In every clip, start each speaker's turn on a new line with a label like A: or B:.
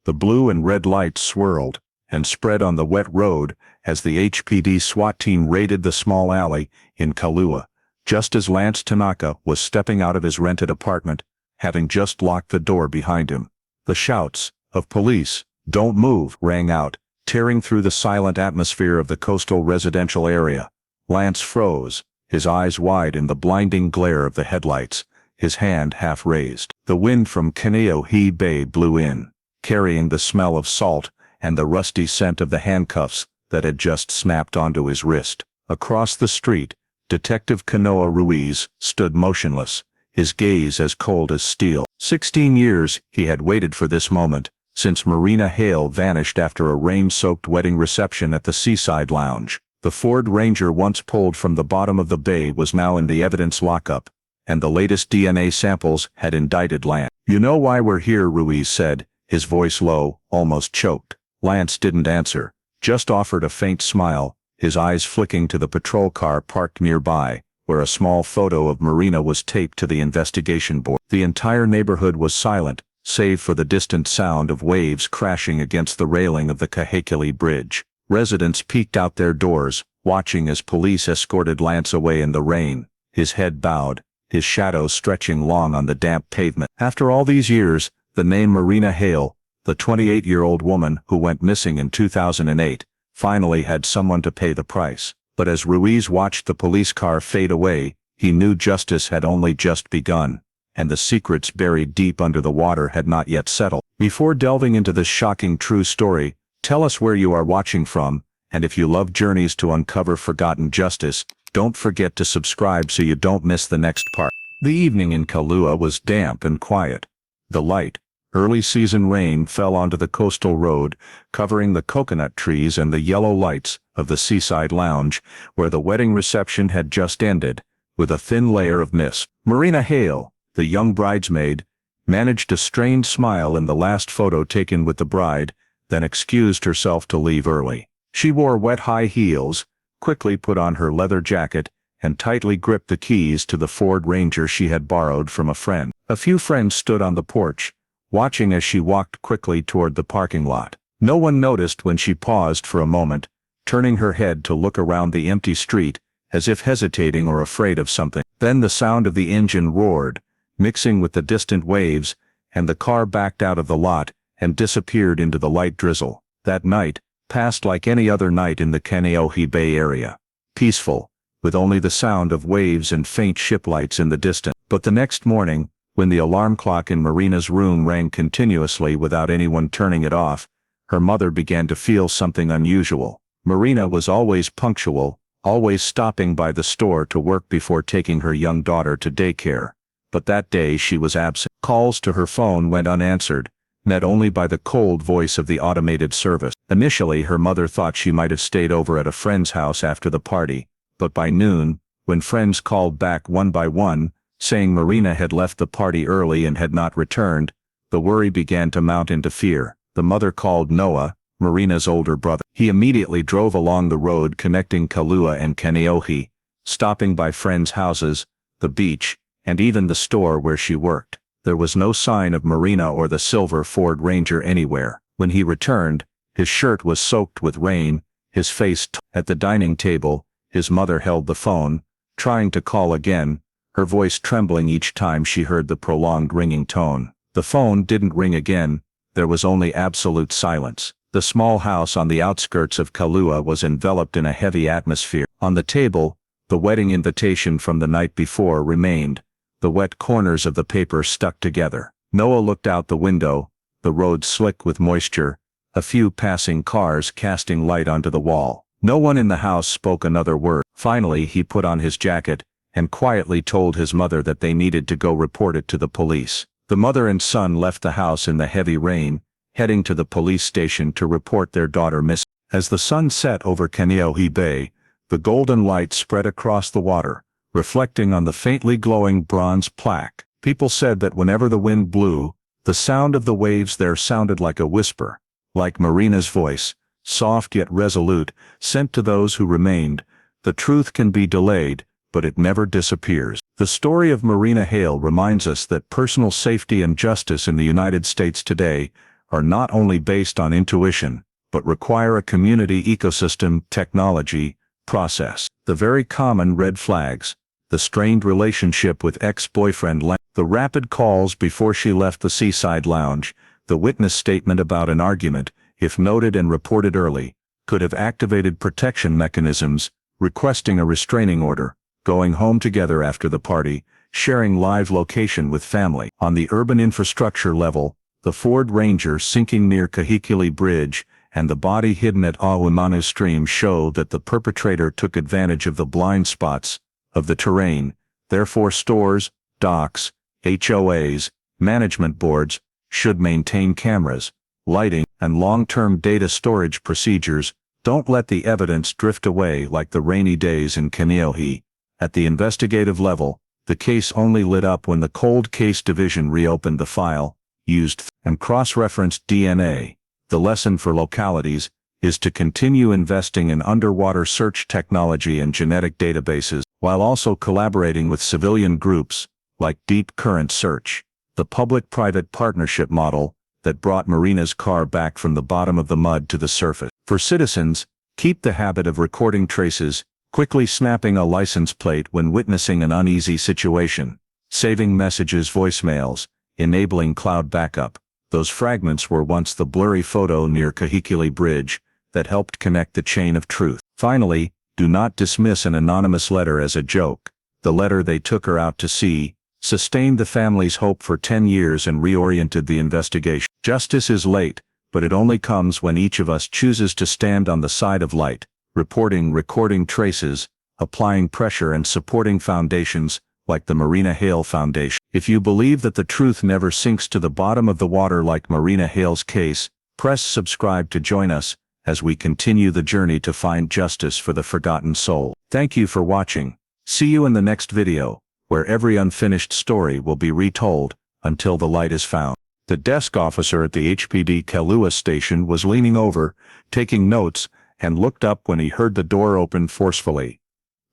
A: The blue and red lights swirled and spread on the wet road as the HPD SWAT team raided the small alley in Kailua, just as Lance Tanaka was stepping out of his rented apartment, having just locked the door behind him. The shouts of "Police, don't move!" rang out, tearing through the silent atmosphere of the coastal residential area. Lance froze, his eyes wide in the blinding glare of the headlights, his hand half raised. The wind from Kaneohe Bay blew in, carrying the smell of salt and the rusty scent of the handcuffs that had just snapped onto his wrist. Across the street, Detective Kanoa Ruiz stood motionless, his gaze as cold as steel. 16 years he had waited for this moment, since Marina Hale vanished after a rain-soaked wedding reception at the Seaside Lounge. The Ford Ranger once pulled from the bottom of the bay was now in the evidence lockup, and the latest DNA samples had indicted Lance. "You know why we're here," Ruiz said, his voice low, almost choked. Lance didn't answer, just offered a faint smile, his eyes flicking to the patrol car parked nearby, where a small photo of Marina was taped to the investigation board. The entire neighborhood was silent, save for the distant sound of waves crashing against the railing of the Kahekili Bridge. Residents peeked out their doors, watching as police escorted Lance away in the rain, his head bowed, his shadow stretching long on the damp pavement. After all these years, the name Marina Hale, the 28-year-old woman who went missing in 2008, finally had someone to pay the price. But as Ruiz watched the police car fade away, he knew justice had only just begun, and the secrets buried deep under the water had not yet settled. Before delving into this shocking true story, tell us where you are watching from, and if you love journeys to uncover forgotten justice, don't forget to subscribe so you don't miss the next part. The evening in Kailua was damp and quiet. The light, early season rain fell onto the coastal road, covering the coconut trees and the yellow lights of the Seaside Lounge, where the wedding reception had just ended, with a thin layer of mist. Marina Hale, the young bridesmaid, managed a strained smile in the last photo taken with the bride, then excused herself to leave early. She wore wet high heels, quickly put on her leather jacket, and tightly gripped the keys to the Ford Ranger she had borrowed from a friend. A few friends stood on the porch, watching as she walked quickly toward the parking lot. No one noticed when she paused for a moment, turning her head to look around the empty street, as if hesitating or afraid of something. Then the sound of the engine roared, mixing with the distant waves, and the car backed out of the lot and disappeared into the light drizzle. That night passed like any other night in the Kaneohe Bay area. Peaceful, with only the sound of waves and faint ship lights in the distance. But the next morning, when the alarm clock in Marina's room rang continuously without anyone turning it off, her mother began to feel something unusual. Marina was always punctual, always stopping by the store to work before taking her young daughter to daycare. But that day she was absent. Calls to her phone went unanswered, met only by the cold voice of the automated service. Initially her mother thought she might have stayed over at a friend's house after the party, but by noon, when friends called back one by one, saying Marina had left the party early and had not returned, the worry began to mount into fear. The mother called Noah, Marina's older brother. He immediately drove along the road connecting Kailua and Kaneohe, stopping by friends' houses, the beach, and even the store where she worked. There was no sign of Marina or the silver Ford Ranger anywhere. When he returned, his shirt was soaked with rain, his face at the dining table, his mother held the phone, trying to call again, her voice trembling each time she heard the prolonged ringing tone. The phone didn't ring again, there was only absolute silence. The small house on the outskirts of Kailua was enveloped in a heavy atmosphere. On the table, the wedding invitation from the night before remained, the wet corners of the paper stuck together. Noah looked out the window, the road slick with moisture, a few passing cars casting light onto the wall. No one in the house spoke another word. Finally he put on his jacket, and quietly told his mother that they needed to go report it to the police. The mother and son left the house in the heavy rain, heading to the police station to report their daughter missing. As the sun set over Kaneohe Bay, the golden light spread across the water, reflecting on the faintly glowing bronze plaque. People said that whenever the wind blew, the sound of the waves there sounded like a whisper, like Marina's voice, soft yet resolute, sent to those who remained. The truth can be delayed, but it never disappears. The story of Marina Hale reminds us that personal safety and justice in the United States today are not only based on intuition, but require a community ecosystem, technology, process. The very common red flags: the strained relationship with ex-boyfriend Lance, the rapid calls before she left the Seaside Lounge, the witness statement about an argument, if noted and reported early, could have activated protection mechanisms, requesting a restraining order, going home together after the party, sharing live location with family. On the urban infrastructure level, the Ford Ranger sinking near Kahekili Bridge and the body hidden at Auimanu Stream show that the perpetrator took advantage of the blind spots of the terrain. Therefore, stores, docks, HOAs, management boards should maintain cameras, lighting, and long-term data storage procedures. Don't let the evidence drift away like the rainy days in Kaneohe. At the investigative level, the case only lit up when the Cold Case Division reopened the file, used and cross-referenced DNA. The lesson for localities is to continue investing in underwater search technology and genetic databases, while also collaborating with civilian groups, like Deep Current Search, the public-private partnership model that brought Marina's car back from the bottom of the mud to the surface. For citizens, keep the habit of recording traces, quickly snapping a license plate when witnessing an uneasy situation, saving messages, voicemails, enabling cloud backup. Those fragments were once the blurry photo near Kahekili Bridge that helped connect the chain of truth. Finally, do not dismiss an anonymous letter as a joke. The letter "they took her out to sea" sustained the family's hope for 10 years and reoriented the investigation. Justice is late, but it only comes when each of us chooses to stand on the side of light, reporting, recording traces, applying pressure, and supporting foundations like the Marina Hale Foundation. If you believe that the truth never sinks to the bottom of the water like Marina Hale's case, press subscribe to join us as we continue the journey to find justice for the forgotten soul. Thank you for watching. See you in the next video, where every unfinished story will be retold until the light is found. The desk officer at the HPD Kailua station was leaning over, taking notes, and looked up when he heard the door open forcefully.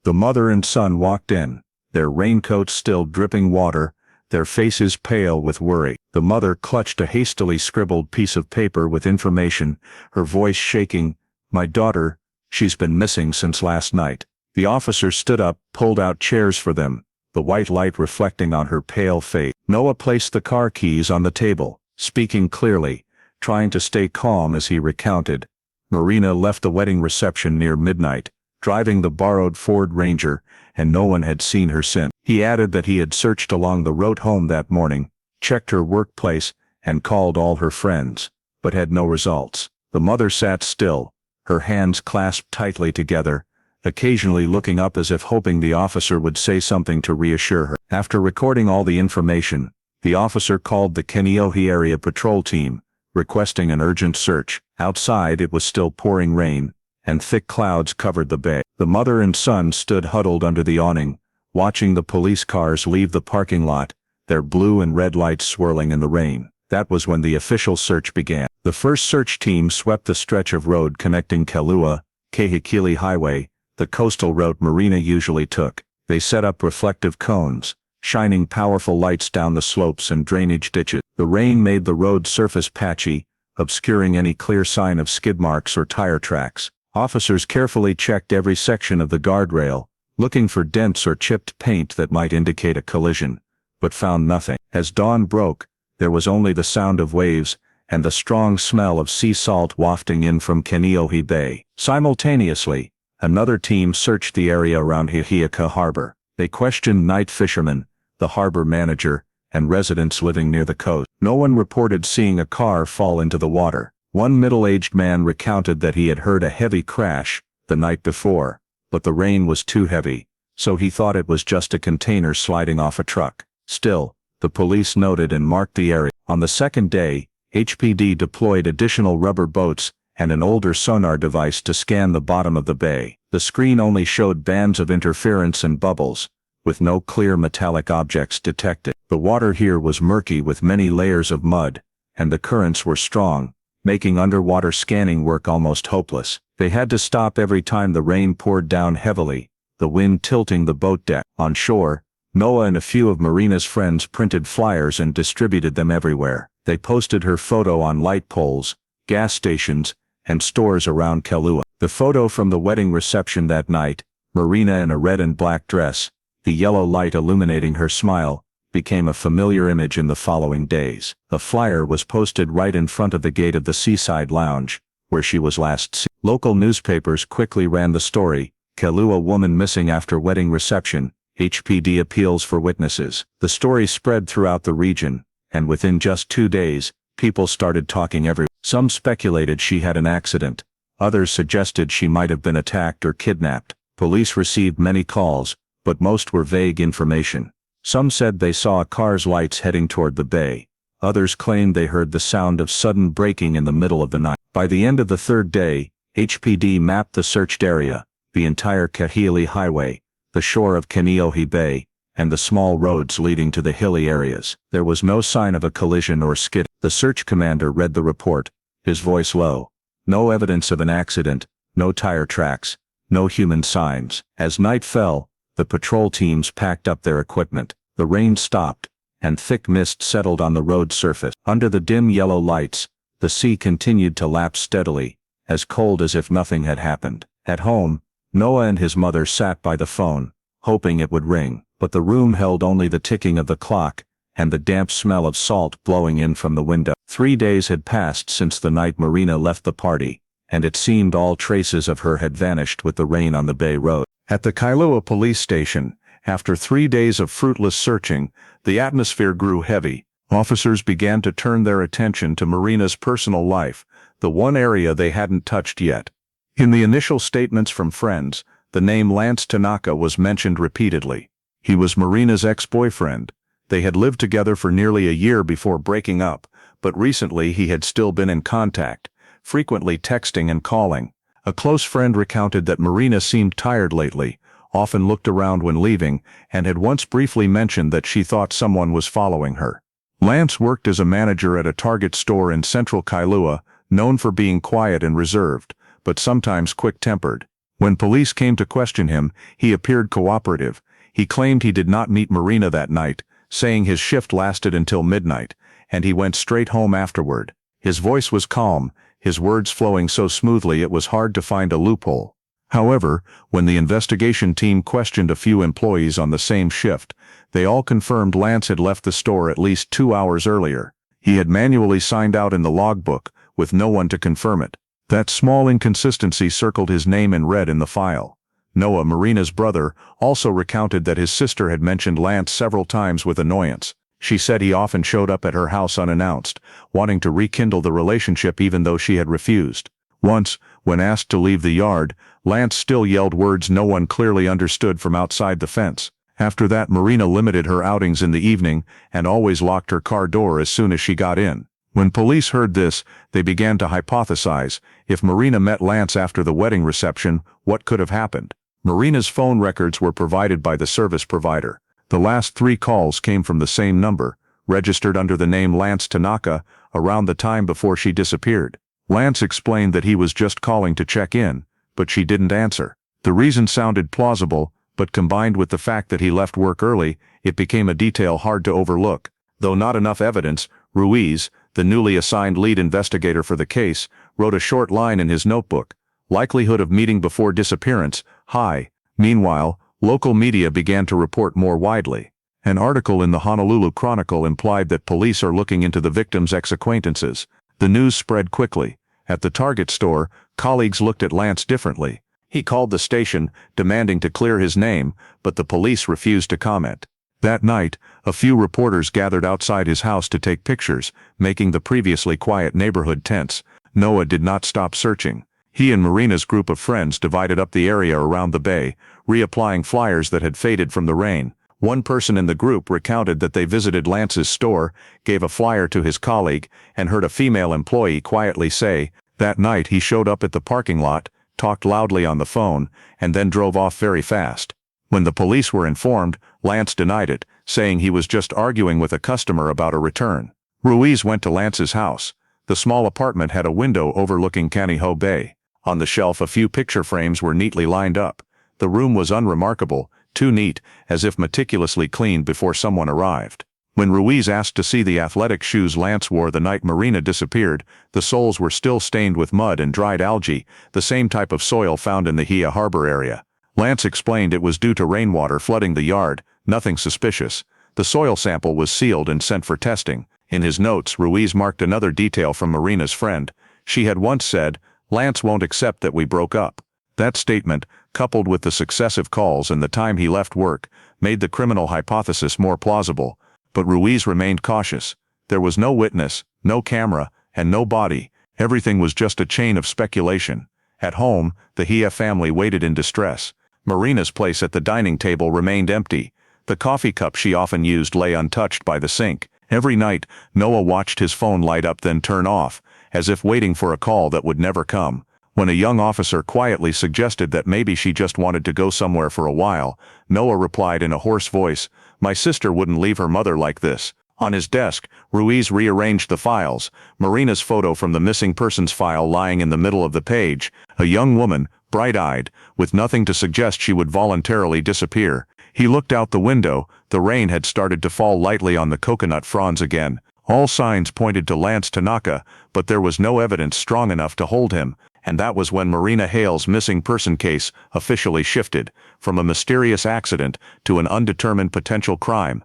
A: The mother and son walked in, their raincoats still dripping water, their faces pale with worry. The mother clutched a hastily scribbled piece of paper with information, her voice shaking. "My daughter, she's been missing since last night." The officer stood up, pulled out chairs for them, the white light reflecting on her pale face. Noah placed the car keys on the table, speaking clearly, trying to stay calm as he recounted. Marina left the wedding reception near midnight, driving the borrowed Ford Ranger, and no one had seen her since. He added that he had searched along the road home that morning, checked her workplace, and called all her friends, but had no results. The mother sat still, her hands clasped tightly together, occasionally looking up as if hoping the officer would say something to reassure her. After recording all the information, the officer called the Kaneohe area patrol team, requesting an urgent search. Outside it was still pouring rain, and thick clouds covered the bay. The mother and son stood huddled under the awning, watching the police cars leave the parking lot, their blue and red lights swirling in the rain. That was when the official search began. The first search team swept the stretch of road connecting Kailua, Kahekili Highway, the coastal route Marina usually took. They set up reflective cones, shining powerful lights down the slopes and drainage ditches. The rain made the road surface patchy, obscuring any clear sign of skid marks or tire tracks. Officers carefully checked every section of the guardrail, looking for dents or chipped paint that might indicate a collision, but found nothing. As dawn broke, there was only the sound of waves and the strong smell of sea salt wafting in from Kaneohe Bay. Simultaneously, another team searched the area around Hihiaka Harbor. They questioned night fishermen, the harbor manager, and residents living near the coast. No one reported seeing a car fall into the water. One middle-aged man recounted that he had heard a heavy crash the night before, but the rain was too heavy, so he thought it was just a container sliding off a truck. Still, the police noted and marked the area. On the second day, HPD deployed additional rubber boats and an older sonar device to scan the bottom of the bay. The screen only showed bands of interference and bubbles, with no clear metallic objects detected. The water here was murky with many layers of mud, and the currents were strong, making underwater scanning work almost hopeless. They had to stop every time the rain poured down heavily, the wind tilting the boat deck. On shore, Noah and a few of Marina's friends printed flyers and distributed them everywhere. They posted her photo on light poles, gas stations, and stores around Kailua. The photo from the wedding reception that night, Marina in a red and black dress, the yellow light illuminating her smile, became a familiar image in the following days. A flyer was posted right in front of the gate of the Seaside Lounge, where she was last seen. Local newspapers quickly ran the story, Kailua woman missing after wedding reception, HPD appeals for witnesses. The story spread throughout the region, and within just 2 days, people started talking everywhere. Some speculated she had an accident. Others suggested she might have been attacked or kidnapped. Police received many calls, but most were vague information. Some said they saw a car's lights heading toward the bay. Others claimed they heard the sound of sudden braking in the middle of the night. By the end of the 3rd day, HPD mapped the searched area, the entire Kahekili Highway, the shore of Kaneohe Bay, and the small roads leading to the hilly areas. There was no sign of a collision or skid. The search commander read the report, his voice low. No evidence of an accident, no tire tracks, no human signs. As night fell, the patrol teams packed up their equipment. The rain stopped, and thick mist settled on the road surface. Under the dim yellow lights, the sea continued to lap steadily, as cold as if nothing had happened. At home, Noah and his mother sat by the phone, hoping it would ring, but the room held only the ticking of the clock, and the damp smell of salt blowing in from the window. 3 days had passed since the night Marina left the party, and it seemed all traces of her had vanished with the rain on the Bay Road. At the Kailua police station, after 3 days of fruitless searching, the atmosphere grew heavy. Officers began to turn their attention to Marina's personal life, the one area they hadn't touched yet. In the initial statements from friends, the name Lance Tanaka was mentioned repeatedly. He was Marina's ex-boyfriend. They had lived together for nearly a year before breaking up, but recently he had still been in contact, frequently texting and calling. A close friend recounted that Marina seemed tired lately, often looked around when leaving, and had once briefly mentioned that she thought someone was following her. Lance worked as a manager at a Target store in central Kailua, known for being quiet and reserved, but sometimes quick-tempered. When police came to question him, he appeared cooperative. He claimed he did not meet Marina that night, saying his shift lasted until midnight, and he went straight home afterward. His voice was calm, his words flowing so smoothly it was hard to find a loophole. However, when the investigation team questioned a few employees on the same shift, they all confirmed Lance had left the store at least 2 hours earlier. He had manually signed out in the logbook, with no one to confirm it. That small inconsistency circled his name in red in the file. Noah, Marina's brother, also recounted that his sister had mentioned Lance several times with annoyance. She said he often showed up at her house unannounced, wanting to rekindle the relationship even though she had refused. Once, when asked to leave the yard, Lance still yelled words no one clearly understood from outside the fence. After that, Marina limited her outings in the evening and always locked her car door as soon as she got in. When police heard this, they began to hypothesize, if Marina met Lance after the wedding reception, what could have happened? Marina's phone records were provided by the service provider. The last 3 calls came from the same number, registered under the name Lance Tanaka, around the time before she disappeared. Lance explained that he was just calling to check in, but she didn't answer. The reason sounded plausible, but combined with the fact that he left work early, it became a detail hard to overlook. Though not enough evidence, Ruiz, the newly assigned lead investigator for the case, wrote a short line in his notebook. Likelihood of meeting before disappearance, high. Meanwhile, local media began to report more widely. An article in the Honolulu Chronicle implied that police are looking into the victim's ex-acquaintances. The news spread quickly. At the Target store, colleagues looked at Lance differently. He called the station, demanding to clear his name, but the police refused to comment. That night, a few reporters gathered outside his house to take pictures, making the previously quiet neighborhood tense. Noah did not stop searching. He and Marina's group of friends divided up the area around the bay, reapplying flyers that had faded from the rain. One person in the group recounted that they visited Lance's store, gave a flyer to his colleague, and heard a female employee quietly say, that night he showed up at the parking lot, talked loudly on the phone, and then drove off very fast. When the police were informed, Lance denied it, saying he was just arguing with a customer about a return. Ruiz went to Lance's house. The small apartment had a window overlooking Kaneohe Bay. On the shelf, a few picture frames were neatly lined up. The room was unremarkable, too neat, as if meticulously cleaned before someone arrived. When Ruiz asked to see the athletic shoes Lance wore the night Marina disappeared, the soles were still stained with mud and dried algae, the same type of soil found in the Hia Harbor area. Lance explained it was due to rainwater flooding the yard, nothing suspicious. The soil sample was sealed and sent for testing. In his notes, Ruiz marked another detail from Marina's friend. She had once said, "Lance won't accept that we broke up." That statement, coupled with the successive calls and the time he left work, made the criminal hypothesis more plausible. But Ruiz remained cautious. There was no witness, no camera, and no body. Everything was just a chain of speculation. At home, the Hia family waited in distress. Marina's place at the dining table remained empty. The coffee cup she often used lay untouched by the sink. Every night, Noah watched his phone light up then turn off, as if waiting for a call that would never come. When a young officer quietly suggested that maybe she just wanted to go somewhere for a while, Noah replied in a hoarse voice, "My sister wouldn't leave her mother like this." On his desk, Ruiz rearranged the files. Marina's photo from the missing persons file lying in the middle of the page. A young woman, bright-eyed, with nothing to suggest she would voluntarily disappear. He looked out the window. The rain had started to fall lightly on the coconut fronds again. All signs pointed to Lance Tanaka, but there was no evidence strong enough to hold him, and that was when Marina Hale's missing person case officially shifted, from a mysterious accident to an undetermined potential crime.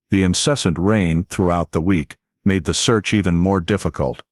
A: The incessant rain throughout the week made the search even more difficult.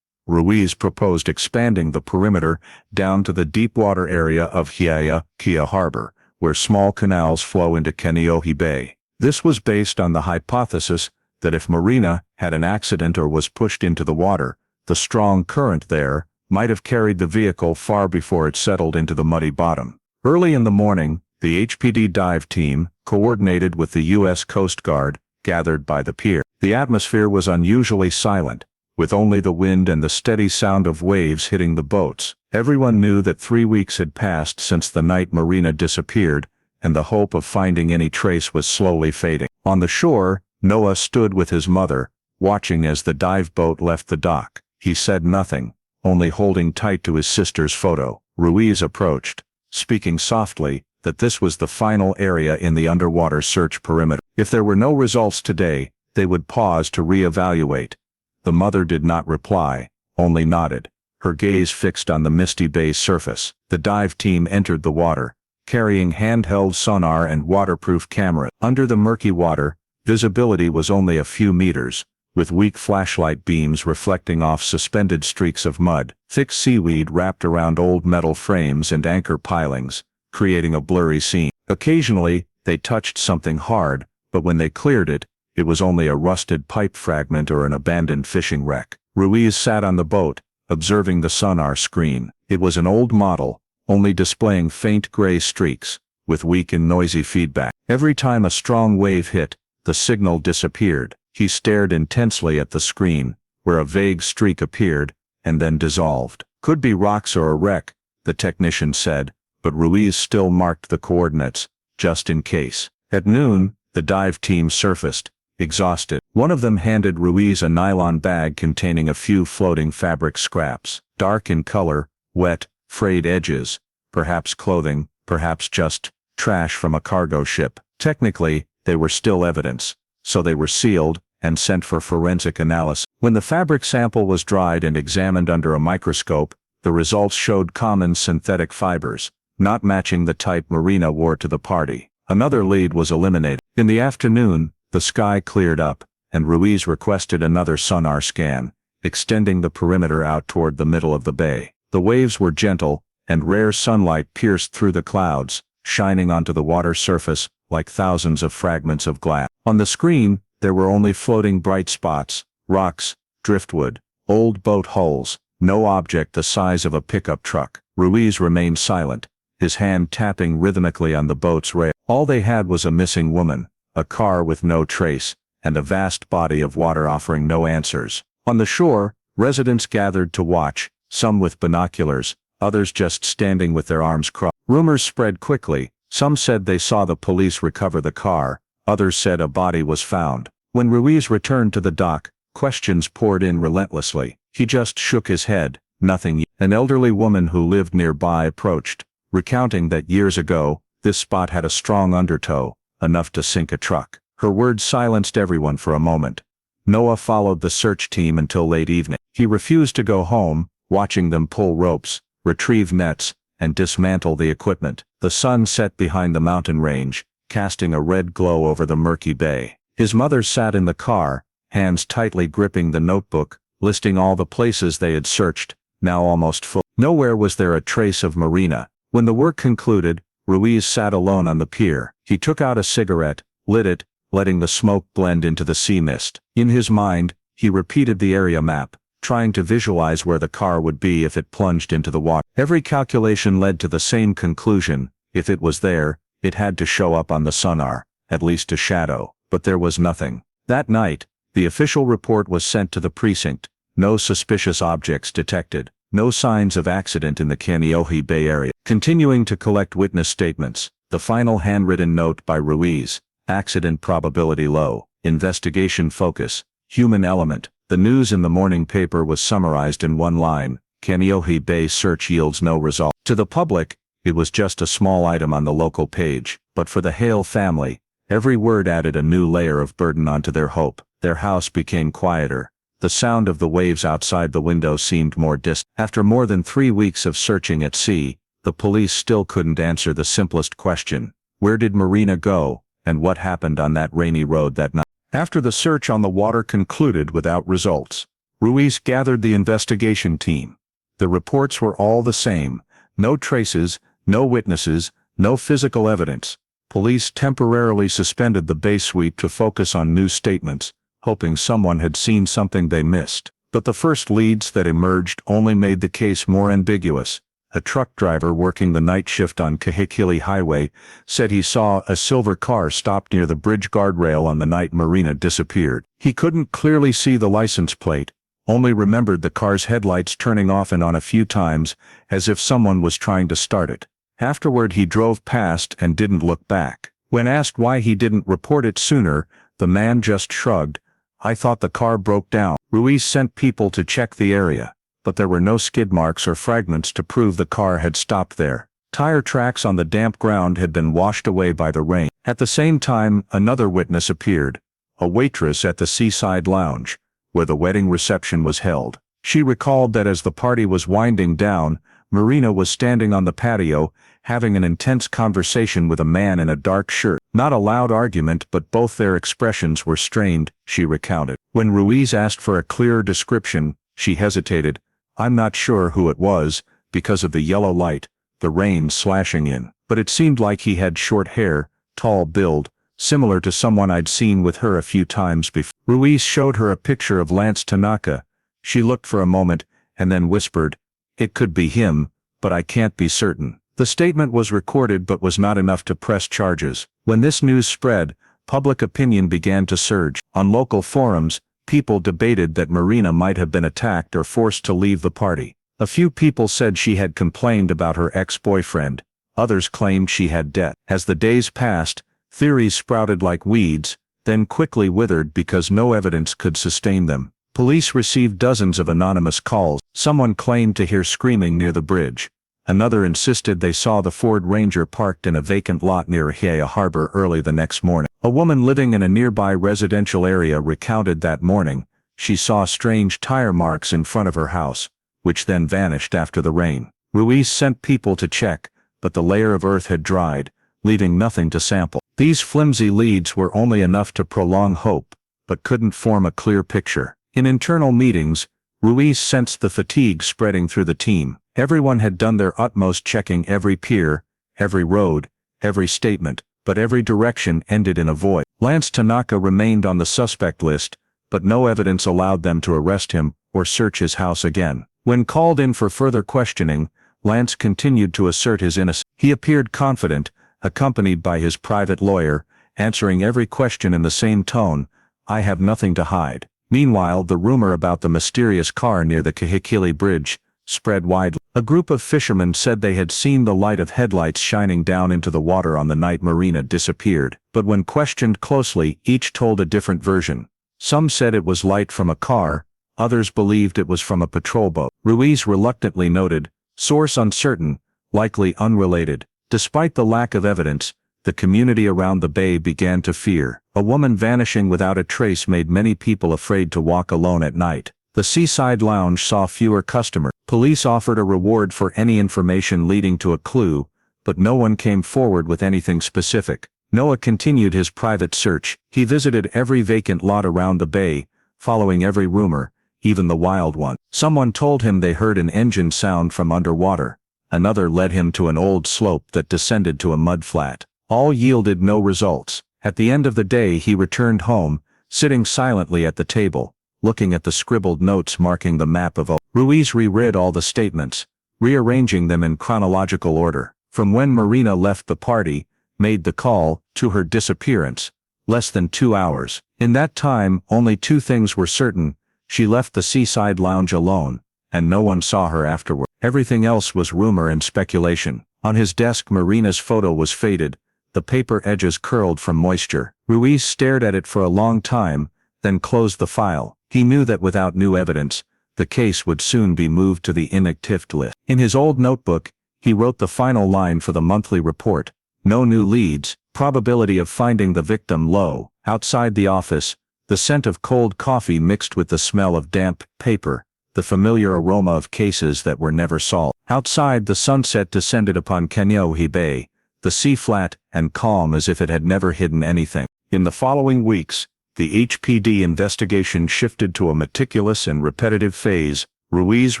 A: Ruiz proposed expanding the perimeter down to the deep water area of Hia Harbor, where small canals flow into Kaneohe Bay. This was based on the hypothesis that if Marina had an accident or was pushed into the water, the strong current there might have carried the vehicle far before it settled into the muddy bottom. Early in the morning, the HPD dive team, coordinated with the U.S. Coast Guard, gathered by the pier. The atmosphere was unusually silent, with only the wind and the steady sound of waves hitting the boats. Everyone knew that 3 weeks had passed since the night Marina disappeared, and the hope of finding any trace was slowly fading. On the shore, Noah stood with his mother, watching as the dive boat left the dock. He said nothing, only holding tight to his sister's photo. Ruiz approached, speaking softly, that this was the final area in the underwater search perimeter. If there were no results today, they would pause to re-evaluate. The mother did not reply, only nodded, her gaze fixed on the misty bay's surface. The dive team entered the water, carrying handheld sonar and waterproof cameras. Under the murky water, visibility was only a few meters, with weak flashlight beams reflecting off suspended streaks of mud. Thick seaweed wrapped around old metal frames and anchor pilings, creating a blurry scene. Occasionally, they touched something hard, but when they cleared it, it was only a rusted pipe fragment or an abandoned fishing wreck. Ruiz sat on the boat, observing the sonar screen. It was an old model, only displaying faint gray streaks, with weak and noisy feedback. Every time a strong wave hit, the signal disappeared. He stared intensely at the screen, where a vague streak appeared, and then dissolved. Could be rocks or a wreck, the technician said, but Ruiz still marked the coordinates, just in case. At noon, the dive team surfaced, exhausted. One of them handed Ruiz a nylon bag containing a few floating fabric scraps, dark in color, wet, frayed edges, perhaps clothing, perhaps just trash from a cargo ship. Technically, they were still evidence, so they were sealed and sent for forensic analysis. When the fabric sample was dried and examined under a microscope, the results showed common synthetic fibers, not matching the type Marina wore to the party. Another lead was eliminated. In the afternoon, the sky cleared up, and Ruiz requested another sonar scan, extending the perimeter out toward the middle of the bay. The waves were gentle, and rare sunlight pierced through the clouds, shining onto the water surface like thousands of fragments of glass. On the screen, there were only floating bright spots, rocks, driftwood, old boat hulls, no object the size of a pickup truck. Ruiz remained silent, his hand tapping rhythmically on the boat's rail. All they had was a missing woman, a car with no trace, and a vast body of water offering no answers. On the shore, residents gathered to watch, some with binoculars, others just standing with their arms crossed. Rumors spread quickly. Some said they saw the police recover the car, others said a body was found. When Ruiz returned to the dock, questions poured in relentlessly. He just shook his head, nothing yet. An elderly woman who lived nearby approached, recounting that years ago, this spot had a strong undertow, enough to sink a truck. Her words silenced everyone for a moment. Noah followed the search team until late evening. He refused to go home, watching them pull ropes, retrieve nets, and dismantle the equipment. The sun set behind the mountain range, casting a red glow over the murky bay. His mother sat in the car, hands tightly gripping the notebook, listing all the places they had searched, now almost full. Nowhere was there a trace of Marina. When the work concluded, Ruiz sat alone on the pier. He took out a cigarette, lit it, letting the smoke blend into the sea mist. In his mind, he repeated the area map, trying to visualize where the car would be if it plunged into the water. Every calculation led to the same conclusion: if it was there, it had to show up on the sonar, at least a shadow. But there was nothing. That night, the official report was sent to the precinct. No suspicious objects detected. No signs of accident in the Kaneohe Bay area. Continuing to collect witness statements, the final handwritten note by Ruiz: accident probability low, investigation focus, human element. The news in the morning paper was summarized in one line: Kaneohe Bay search yields no result. To the public, it was just a small item on the local page, but for the Hale family, every word added a new layer of burden onto their hope. Their house became quieter. The sound of the waves outside the window seemed more distant. After more than 3 weeks of searching at sea, the police still couldn't answer the simplest question: where did Marina go, and what happened on that rainy road that night? After the search on the water concluded without results, Ruiz gathered the investigation team. The reports were all the same: no traces, no witnesses, no physical evidence. Police temporarily suspended the bay sweep to focus on new statements, hoping someone had seen something they missed. But the first leads that emerged only made the case more ambiguous. A truck driver working the night shift on Kahekili Highway said he saw a silver car stopped near the bridge guardrail on the night Marina disappeared. He couldn't clearly see the license plate, only remembered the car's headlights turning off and on a few times, as if someone was trying to start it. Afterward, he drove past and didn't look back. When asked why he didn't report it sooner, the man just shrugged. "I thought the car broke down." Ruiz sent people to check the area, but there were no skid marks or fragments to prove the car had stopped there. Tire tracks on the damp ground had been washed away by the rain. At the same time, another witness appeared, a waitress at the Seaside Lounge, where the wedding reception was held. She recalled that as the party was winding down, Marina was standing on the patio, having an intense conversation with a man in a dark shirt. Not a loud argument, but both their expressions were strained, she recounted. When Ruiz asked for a clearer description, she hesitated. "I'm not sure who it was, because of the yellow light, the rain slashing in. But it seemed like he had short hair, tall build, similar to someone I'd seen with her a few times before." Ruiz showed her a picture of Lance Tanaka. She looked for a moment, and then whispered, "It could be him, but I can't be certain." The statement was recorded but was not enough to press charges. When this news spread, public opinion began to surge. On local forums, people debated that Marina might have been attacked or forced to leave the party. A few people said she had complained about her ex-boyfriend. Others claimed she had debt. As the days passed, theories sprouted like weeds, then quickly withered because no evidence could sustain them. Police received dozens of anonymous calls. Someone claimed to hear screaming near the bridge. Another insisted they saw the Ford Ranger parked in a vacant lot near Haia Harbor early the next morning. A woman living in a nearby residential area recounted that morning she saw strange tire marks in front of her house, which then vanished after the rain. Ruiz sent people to check, but the layer of earth had dried, leaving nothing to sample. These flimsy leads were only enough to prolong hope, but couldn't form a clear picture. In internal meetings, Ruiz sensed the fatigue spreading through the team. Everyone had done their utmost checking every pier, every road, every statement, but every direction ended in a void. Lance Tanaka remained on the suspect list, but no evidence allowed them to arrest him or search his house again. When called in for further questioning, Lance continued to assert his innocence. He appeared confident, accompanied by his private lawyer, answering every question in the same tone: "I have nothing to hide." Meanwhile, the rumor about the mysterious car near the Kahekili Bridge spread widely. A group of fishermen said they had seen the light of headlights shining down into the water on the night Marina disappeared, but when questioned closely, each told a different version. Some said it was light from a car, others believed it was from a patrol boat. Ruiz reluctantly noted, "Source uncertain, likely unrelated." Despite the lack of evidence, the community around the bay began to fear. A woman vanishing without a trace made many people afraid to walk alone at night. The Seaside Lounge saw fewer customers. Police offered a reward for any information leading to a clue, but no one came forward with anything specific. Noah continued his private search. He visited every vacant lot around the bay, following every rumor, even the wild one. Someone told him they heard an engine sound from underwater. Another led him to an old slope that descended to a mud flat. All yielded no results. At the end of the day he returned home, sitting silently at the table, looking at the scribbled notes marking the map of Ruiz reread all the statements, rearranging them in chronological order. From when Marina left the party, made the call, to her disappearance, less than 2 hours. In that time, only 2 things were certain: she left the Seaside Lounge alone, and no one saw her afterward. Everything else was rumor and speculation. On his desk Marina's photo was faded, the paper edges curled from moisture. Ruiz stared at it for a long time, then closed the file. He knew that without new evidence, the case would soon be moved to the indicted list. In his old notebook, he wrote the final line for the monthly report: no new leads, probability of finding the victim low. Outside the office, the scent of cold coffee mixed with the smell of damp paper, the familiar aroma of cases that were never solved. Outside, the sunset descended upon Kaneohe Bay, the sea flat and calm as if it had never hidden anything. In the following weeks, the HPD investigation shifted to a meticulous and repetitive phase. Ruiz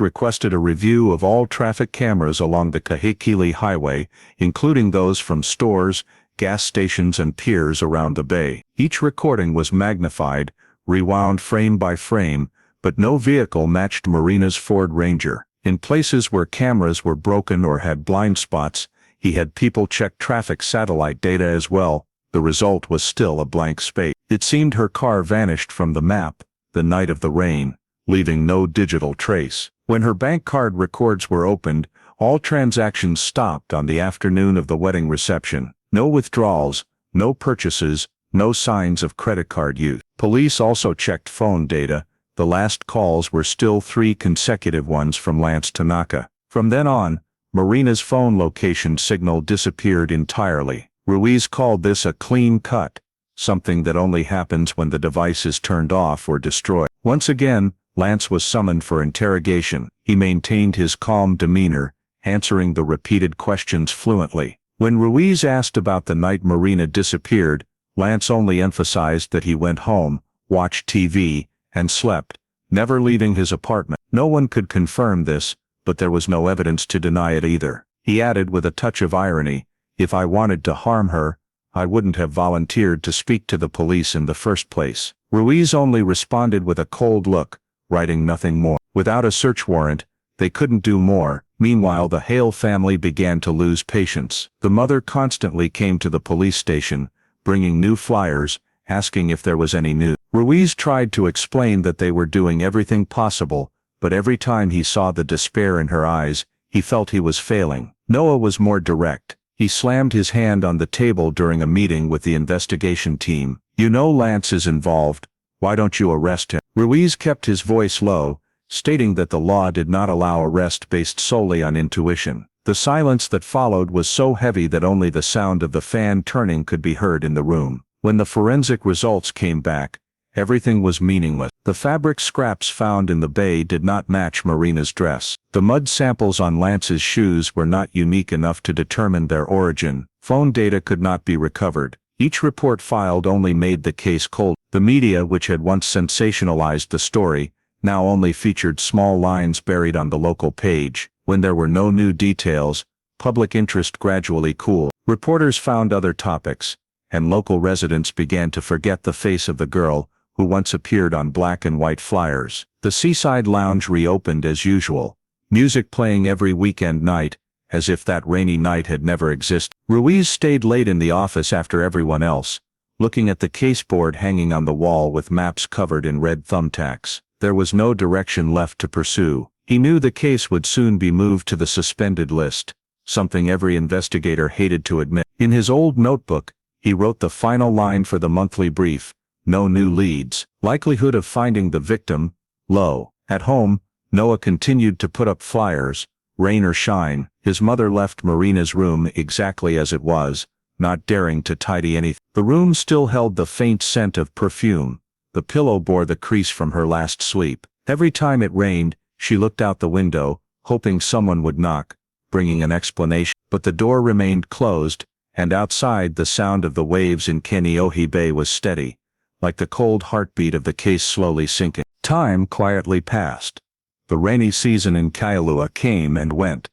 A: requested a review of all traffic cameras along the Kahekili Highway, including those from stores, gas stations and piers around the bay. Each recording was magnified, rewound frame by frame, but no vehicle matched Marina's Ford Ranger. In places where cameras were broken or had blind spots, he had people check traffic satellite data as well. The result was still a blank space. It seemed her car vanished from the map the night of the rain, leaving no digital trace. When her bank card records were opened, all transactions stopped on the afternoon of the wedding reception. No withdrawals, no purchases, no signs of credit card use. Police also checked phone data. The last calls were still 3 consecutive ones from Lance Tanaka. From then on, Marina's phone location signal disappeared entirely. Ruiz called this a clean cut, something that only happens when the device is turned off or destroyed. Once again, Lance was summoned for interrogation. He maintained his calm demeanor, answering the repeated questions fluently. When Ruiz asked about the night Marina disappeared, Lance only emphasized that he went home, watched TV, and slept, never leaving his apartment. No one could confirm this, but there was no evidence to deny it either. He added with a touch of irony, "If I wanted to harm her, I wouldn't have volunteered to speak to the police in the first place." Ruiz only responded with a cold look, writing nothing more. Without a search warrant, they couldn't do more. Meanwhile, the Hale family began to lose patience. The mother constantly came to the police station, bringing new flyers, asking if there was any news. Ruiz tried to explain that they were doing everything possible, but every time he saw the despair in her eyes, he felt he was failing. Noah was more direct. He slammed his hand on the table during a meeting with the investigation team. "You know Lance is involved. Why don't you arrest him?" Ruiz kept his voice low, stating that the law did not allow arrest based solely on intuition. The silence that followed was so heavy that only the sound of the fan turning could be heard in the room. When the forensic results came back, everything was meaningless. The fabric scraps found in the bay did not match Marina's dress. The mud samples on Lance's shoes were not unique enough to determine their origin. Phone data could not be recovered. Each report filed only made the case cold. The media, which had once sensationalized the story, now only featured small lines buried on the local page. When there were no new details, public interest gradually cooled. Reporters found other topics, and local residents began to forget the face of the girl who once appeared on black and white flyers. The Seaside Lounge reopened as usual, music playing every weekend night, as if that rainy night had never existed. Ruiz stayed late in the office after everyone else, looking at the caseboard hanging on the wall with maps covered in red thumbtacks. There was no direction left to pursue. He knew the case would soon be moved to the suspended list, something every investigator hated to admit. In his old notebook, he wrote the final line for the monthly brief: no new leads. Likelihood of finding the victim, low. At home, Noah continued to put up flyers, rain or shine. His mother left Marina's room exactly as it was, not daring to tidy anything. The room still held the faint scent of perfume. The pillow bore the crease from her last sleep. Every time it rained, she looked out the window, hoping someone would knock, bringing an explanation. But the door remained closed, and outside the sound of the waves in Kaneohe Bay was steady, like the cold heartbeat of the case slowly sinking. Time quietly passed. The rainy season in Kailua came and went,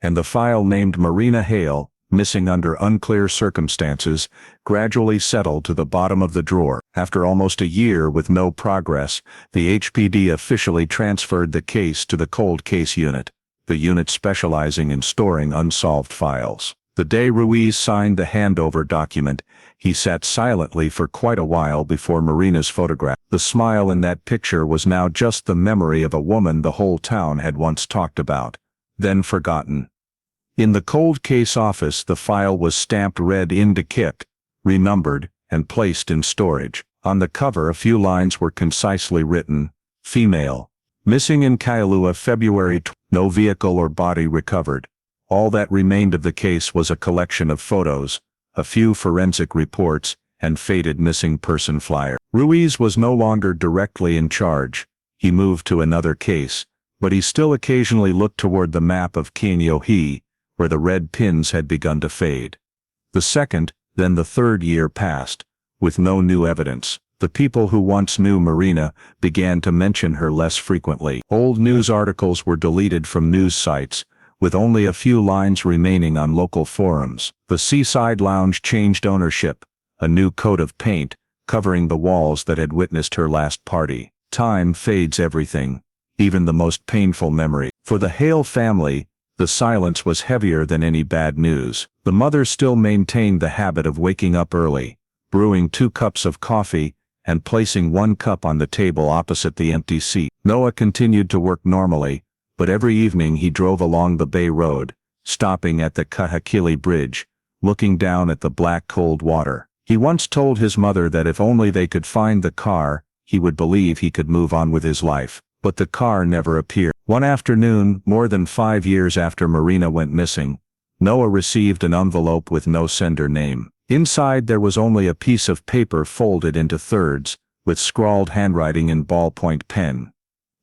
A: and the file named Marina Hale, missing under unclear circumstances, gradually settled to the bottom of the drawer. After almost a year with no progress, the HPD officially transferred the case to the Cold Case Unit, the unit specializing in storing unsolved files. The day Ruiz signed the handover document, he sat silently for quite a while before Marina's photograph. The smile in that picture was now just the memory of a woman the whole town had once talked about, then forgotten. In the cold case office, the file was stamped red indicted, renumbered, and placed in storage. On the cover, a few lines were concisely written: female, missing in Kailua February, no vehicle or body recovered. All that remained of the case was a collection of photos, a few forensic reports, and faded missing person flyer. Ruiz was no longer directly in charge. He moved to another case, but he still occasionally looked toward the map of Kaneohe, where the red pins had begun to fade. The second, then the third year passed, with no new evidence. The people who once knew Marina began to mention her less frequently. Old news articles were deleted from news sites, with only a few lines remaining on local forums. The Seaside Lounge changed ownership, a new coat of paint covering the walls that had witnessed her last party. Time fades everything, even the most painful memory. For the Hale family, the silence was heavier than any bad news. The mother still maintained the habit of waking up early, brewing 2 cups of coffee, and placing 1 cup on the table opposite the empty seat. Noah continued to work normally, but every evening he drove along the Bay Road, stopping at the Kahekili Bridge, looking down at the black cold water. He once told his mother that if only they could find the car, he would believe he could move on with his life. But the car never appeared. One afternoon, more than 5 years after Marina went missing, Noah received an envelope with no sender name. Inside there was only a piece of paper folded into thirds, with scrawled handwriting in ballpoint pen.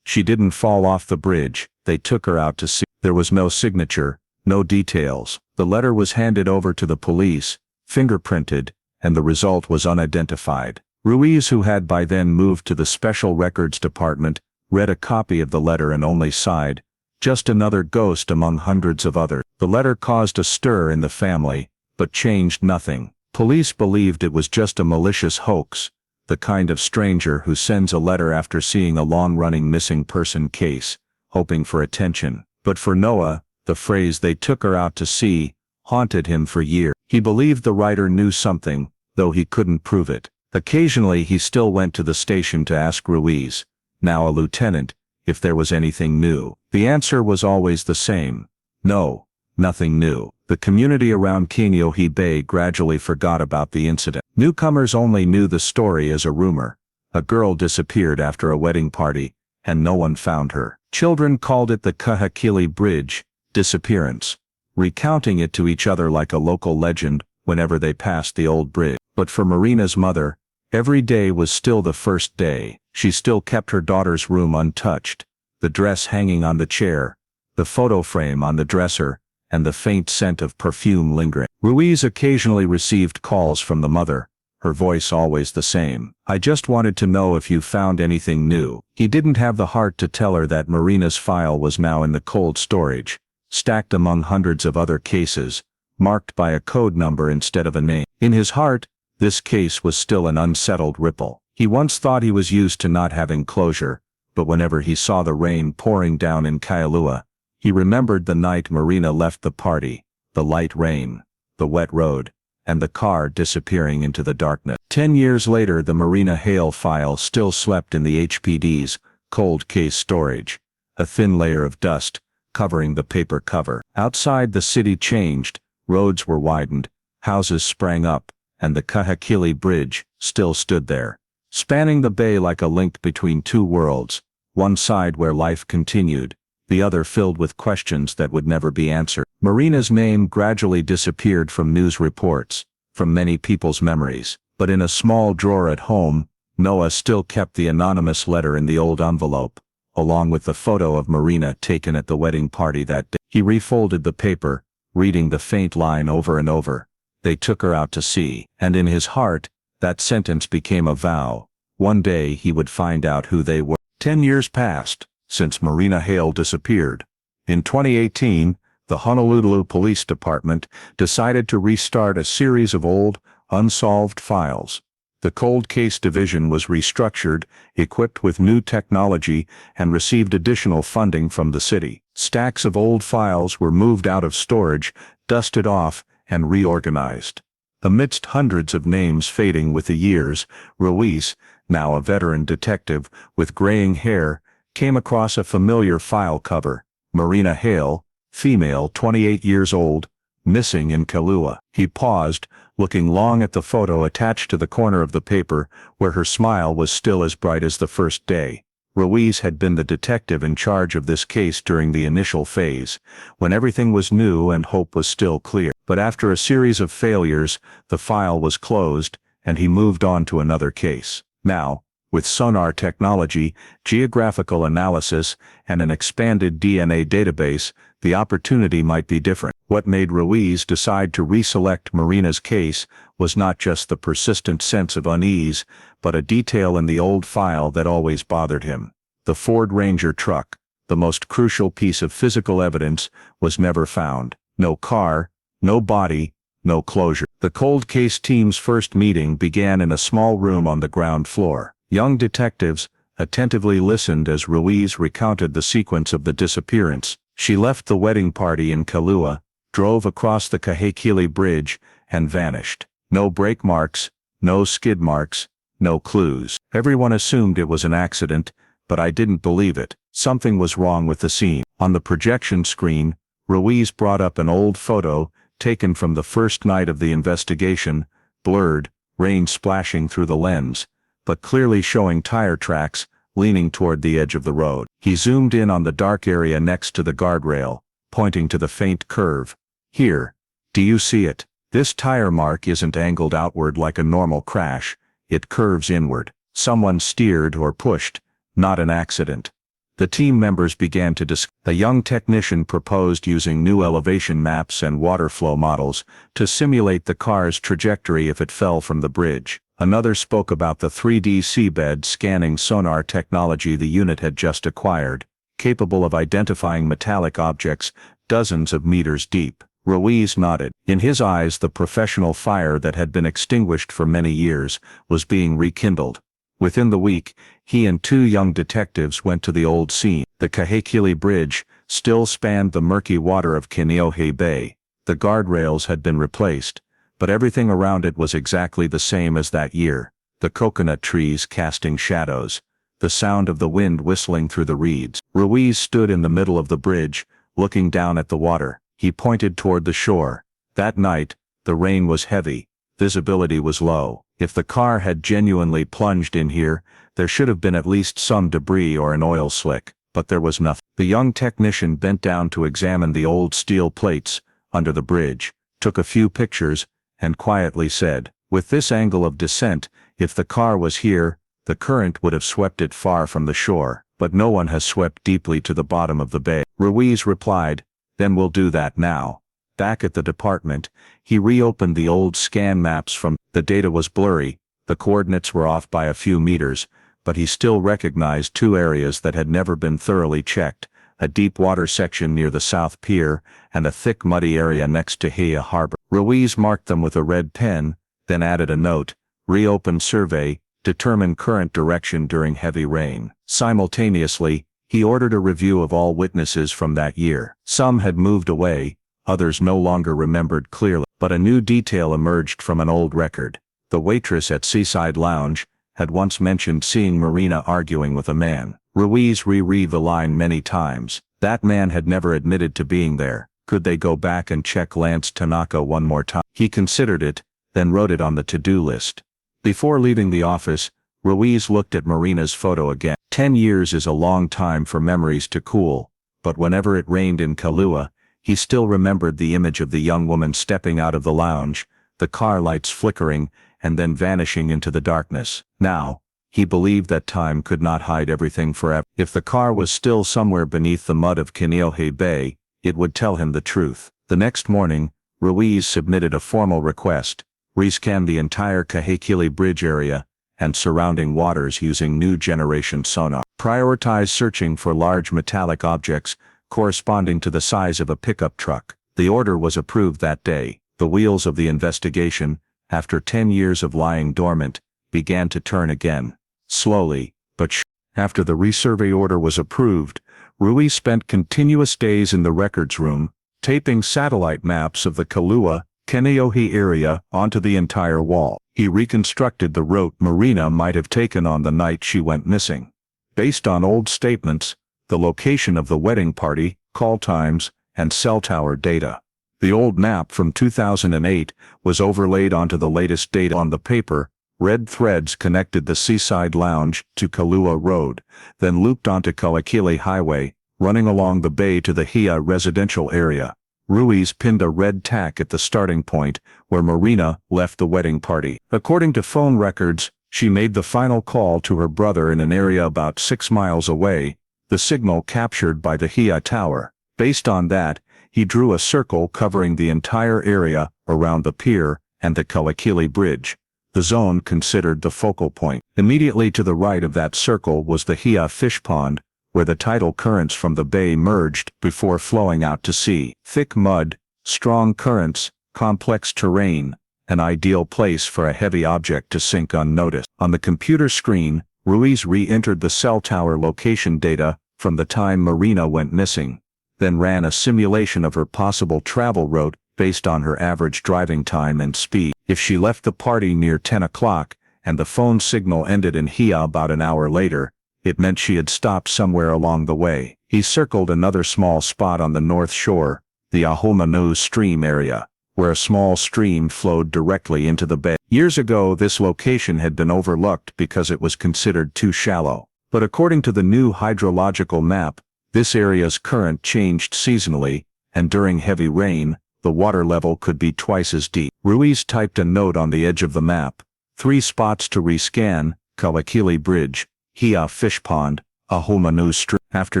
A: She didn't fall off the bridge, they took her out to sea. There was no signature, no details. The letter was handed over to the police, fingerprinted, and the result was unidentified. Ruiz, who had by then moved to the Special Records Department, read a copy of the letter and only sighed, just another ghost among hundreds of others. The letter caused a stir in the family, but changed nothing. Police believed it was just a malicious hoax, the kind of stranger who sends a letter after seeing a long-running missing person case, hoping for attention. But for Noah, the phrase "they took her out to sea" haunted him for years. He believed the writer knew something, though he couldn't prove it. Occasionally he still went to the station to ask Ruiz, now a lieutenant, if there was anything new. The answer was always the same: no, nothing new. The community around Kaneohe Bay gradually forgot about the incident. Newcomers only knew the story as a rumor. A girl disappeared after a wedding party, and no one found her. Children called it the Kahekili Bridge disappearance, recounting it to each other like a local legend whenever they passed the old bridge. But for Marina's mother, every day was still the first day. She still kept her daughter's room untouched, the dress hanging on the chair, the photo frame on the dresser, and the faint scent of perfume lingering. Ruiz occasionally received calls from the mother, her voice always the same: "I just wanted to know if you found anything new." He didn't have the heart to tell her that Marina's file was now in the cold storage, stacked among hundreds of other cases, marked by a code number instead of a name. In his heart, this case was still an unsettled ripple. He once thought he was used to not having closure, but whenever he saw the rain pouring down in Kailua, he remembered the night Marina left the party, the light rain, the wet road, and the car disappearing into the darkness. 10 years later, the Marina Hale file still slept in the HPD's cold case storage, a thin layer of dust covering the paper cover. Outside, the city changed, roads were widened, houses sprang up, and the Kahekili Bridge still stood there, spanning the bay like a link between two worlds, one side where life continued, the other filled with questions that would never be answered. Marina's name gradually disappeared from news reports, from many people's memories. But in a small drawer at home, Noah still kept the anonymous letter in the old envelope, along with the photo of Marina taken at the wedding party that day. He refolded the paper, reading the faint line over and over. They took her out to sea. And in his heart, that sentence became a vow. One day he would find out who they were. 10 years passed since Marina Hale disappeared. In 2018, the Honolulu Police Department decided to restart a series of old, unsolved files. The Cold Case Division was restructured, equipped with new technology, and received additional funding from the city. Stacks of old files were moved out of storage, dusted off, and reorganized. Amidst hundreds of names fading with the years, Ruiz, now a veteran detective with graying hair, came across a familiar file cover. Marina Hale, female, 28 years old, missing in Kailua. He paused, looking long at the photo attached to the corner of the paper, where her smile was still as bright as the first day. Ruiz had been the detective in charge of this case during the initial phase, when everything was new and hope was still clear. But after a series of failures, the file was closed, and he moved on to another case. Now, with sonar technology, geographical analysis, and an expanded DNA database, the opportunity might be different. What made Ruiz decide to reselect Marina's case was not just the persistent sense of unease, but a detail in the old file that always bothered him. The Ford Ranger truck, the most crucial piece of physical evidence, was never found. No car, no body, no closure. The cold case team's first meeting began in a small room on the ground floor. Young detectives attentively listened as Ruiz recounted the sequence of the disappearance. She left the wedding party in Kailua, drove across the Kahekili Bridge, and vanished. No brake marks, no skid marks, no clues. Everyone assumed it was an accident, but I didn't believe it. Something was wrong with the scene. On the projection screen, Ruiz brought up an old photo taken from the first night of the investigation, blurred, rain splashing through the lens, but clearly showing tire tracks leaning toward the edge of the road. He zoomed in on the dark area next to the guardrail, pointing to the faint curve. Here, do you see it? This tire mark isn't angled outward like a normal crash, it curves inward. Someone steered or pushed, not an accident. The team members began to discuss. The young technician proposed using new elevation maps and water flow models to simulate the car's trajectory if it fell from the bridge. Another spoke about the 3D seabed scanning sonar technology the unit had just acquired, capable of identifying metallic objects dozens of meters deep. Ruiz nodded. In his eyes, the professional fire that had been extinguished for many years was being rekindled. Within the week, he and two young detectives went to the old scene. The Kahekili Bridge still spanned the murky water of Kaneohe Bay. The guardrails had been replaced, but everything around it was exactly the same as that year. The coconut trees casting shadows, the sound of the wind whistling through the reeds. Ruiz stood in the middle of the bridge, looking down at the water. He pointed toward the shore. That night, the rain was heavy, visibility was low. If the car had genuinely plunged in here, there should have been at least some debris or an oil slick, but there was nothing. The young technician bent down to examine the old steel plates under the bridge, took a few pictures, and quietly said, "With this angle of descent, if the car was here, the current would have swept it far from the shore, but no one has swept deeply to the bottom of the bay." Ruiz replied, "Then we'll do that now." Back at the department, he reopened the old scan maps from. The data was blurry, the coordinates were off by a few meters, but he still recognized two areas that had never been thoroughly checked, a deep water section near the South Pier, and a thick muddy area next to Hea Harbor. Ruiz marked them with a red pen, then added a note, "Reopen survey, determine current direction during heavy rain." Simultaneously, he ordered a review of all witnesses from that year. Some had moved away, others no longer remembered clearly, but a new detail emerged from an old record. The waitress at Seaside Lounge had once mentioned seeing Marina arguing with a man. Ruiz reread the line many times. That man had never admitted to being there. Could they go back and check Lance Tanaka one more time? He considered it, then wrote it on the to-do list. Before leaving the office, Ruiz looked at Marina's photo again. 10 years is a long time for memories to cool, but whenever it rained in Kailua, he still remembered the image of the young woman stepping out of the lounge, the car lights flickering and then vanishing into the darkness. Now, he believed that time could not hide everything forever. If the car was still somewhere beneath the mud of Kaneohe Bay, it would tell him the truth. The next morning, Ruiz submitted a formal request, rescan the entire Kahekili Bridge area and surrounding waters using new generation sonar. Prioritize searching for large metallic objects corresponding to the size of a pickup truck. The order was approved that day. The wheels of the investigation, after 10 years of lying dormant, began to turn again. Slowly, but after the resurvey order was approved, Ruiz spent continuous days in the records room, taping satellite maps of the Kailua, Kaneohe area onto the entire wall. He reconstructed the route Marina might have taken on the night she went missing. Based on old statements, the location of the wedding party, call times, and cell tower data. The old map from 2008 was overlaid onto the latest data on the paper. Red threads connected the Seaside Lounge to Kailua Road, then looped onto Kahekili Highway, running along the bay to the Hia residential area. Ruiz pinned a red tack at the starting point where Marina left the wedding party. According to phone records, she made the final call to her brother in an area about 6 miles away, the signal captured by the Hia Tower. Based on that, he drew a circle covering the entire area around the pier and the Kahekili Bridge, the zone considered the focal point. Immediately to the right of that circle was the Hia fish pond, where the tidal currents from the bay merged before flowing out to sea. Thick mud, strong currents, complex terrain, an ideal place for a heavy object to sink unnoticed. On the computer screen, Ruiz re-entered the cell tower location data from the time Marina went missing, then ran a simulation of her possible travel route based on her average driving time and speed. If she left the party near 10 o'clock and the phone signal ended in Hia about an hour later, it meant she had stopped somewhere along the way. He circled another small spot on the north shore, the Ahomanu stream area, where a small stream flowed directly into the bay. Years ago, this location had been overlooked because it was considered too shallow. But according to the new hydrological map, this area's current changed seasonally, and during heavy rain, the water level could be twice as deep. Ruiz typed a note on the edge of the map. 3 spots to rescan: Kahekili Bridge, Hia Fish Pond, Ahomanu Stream. After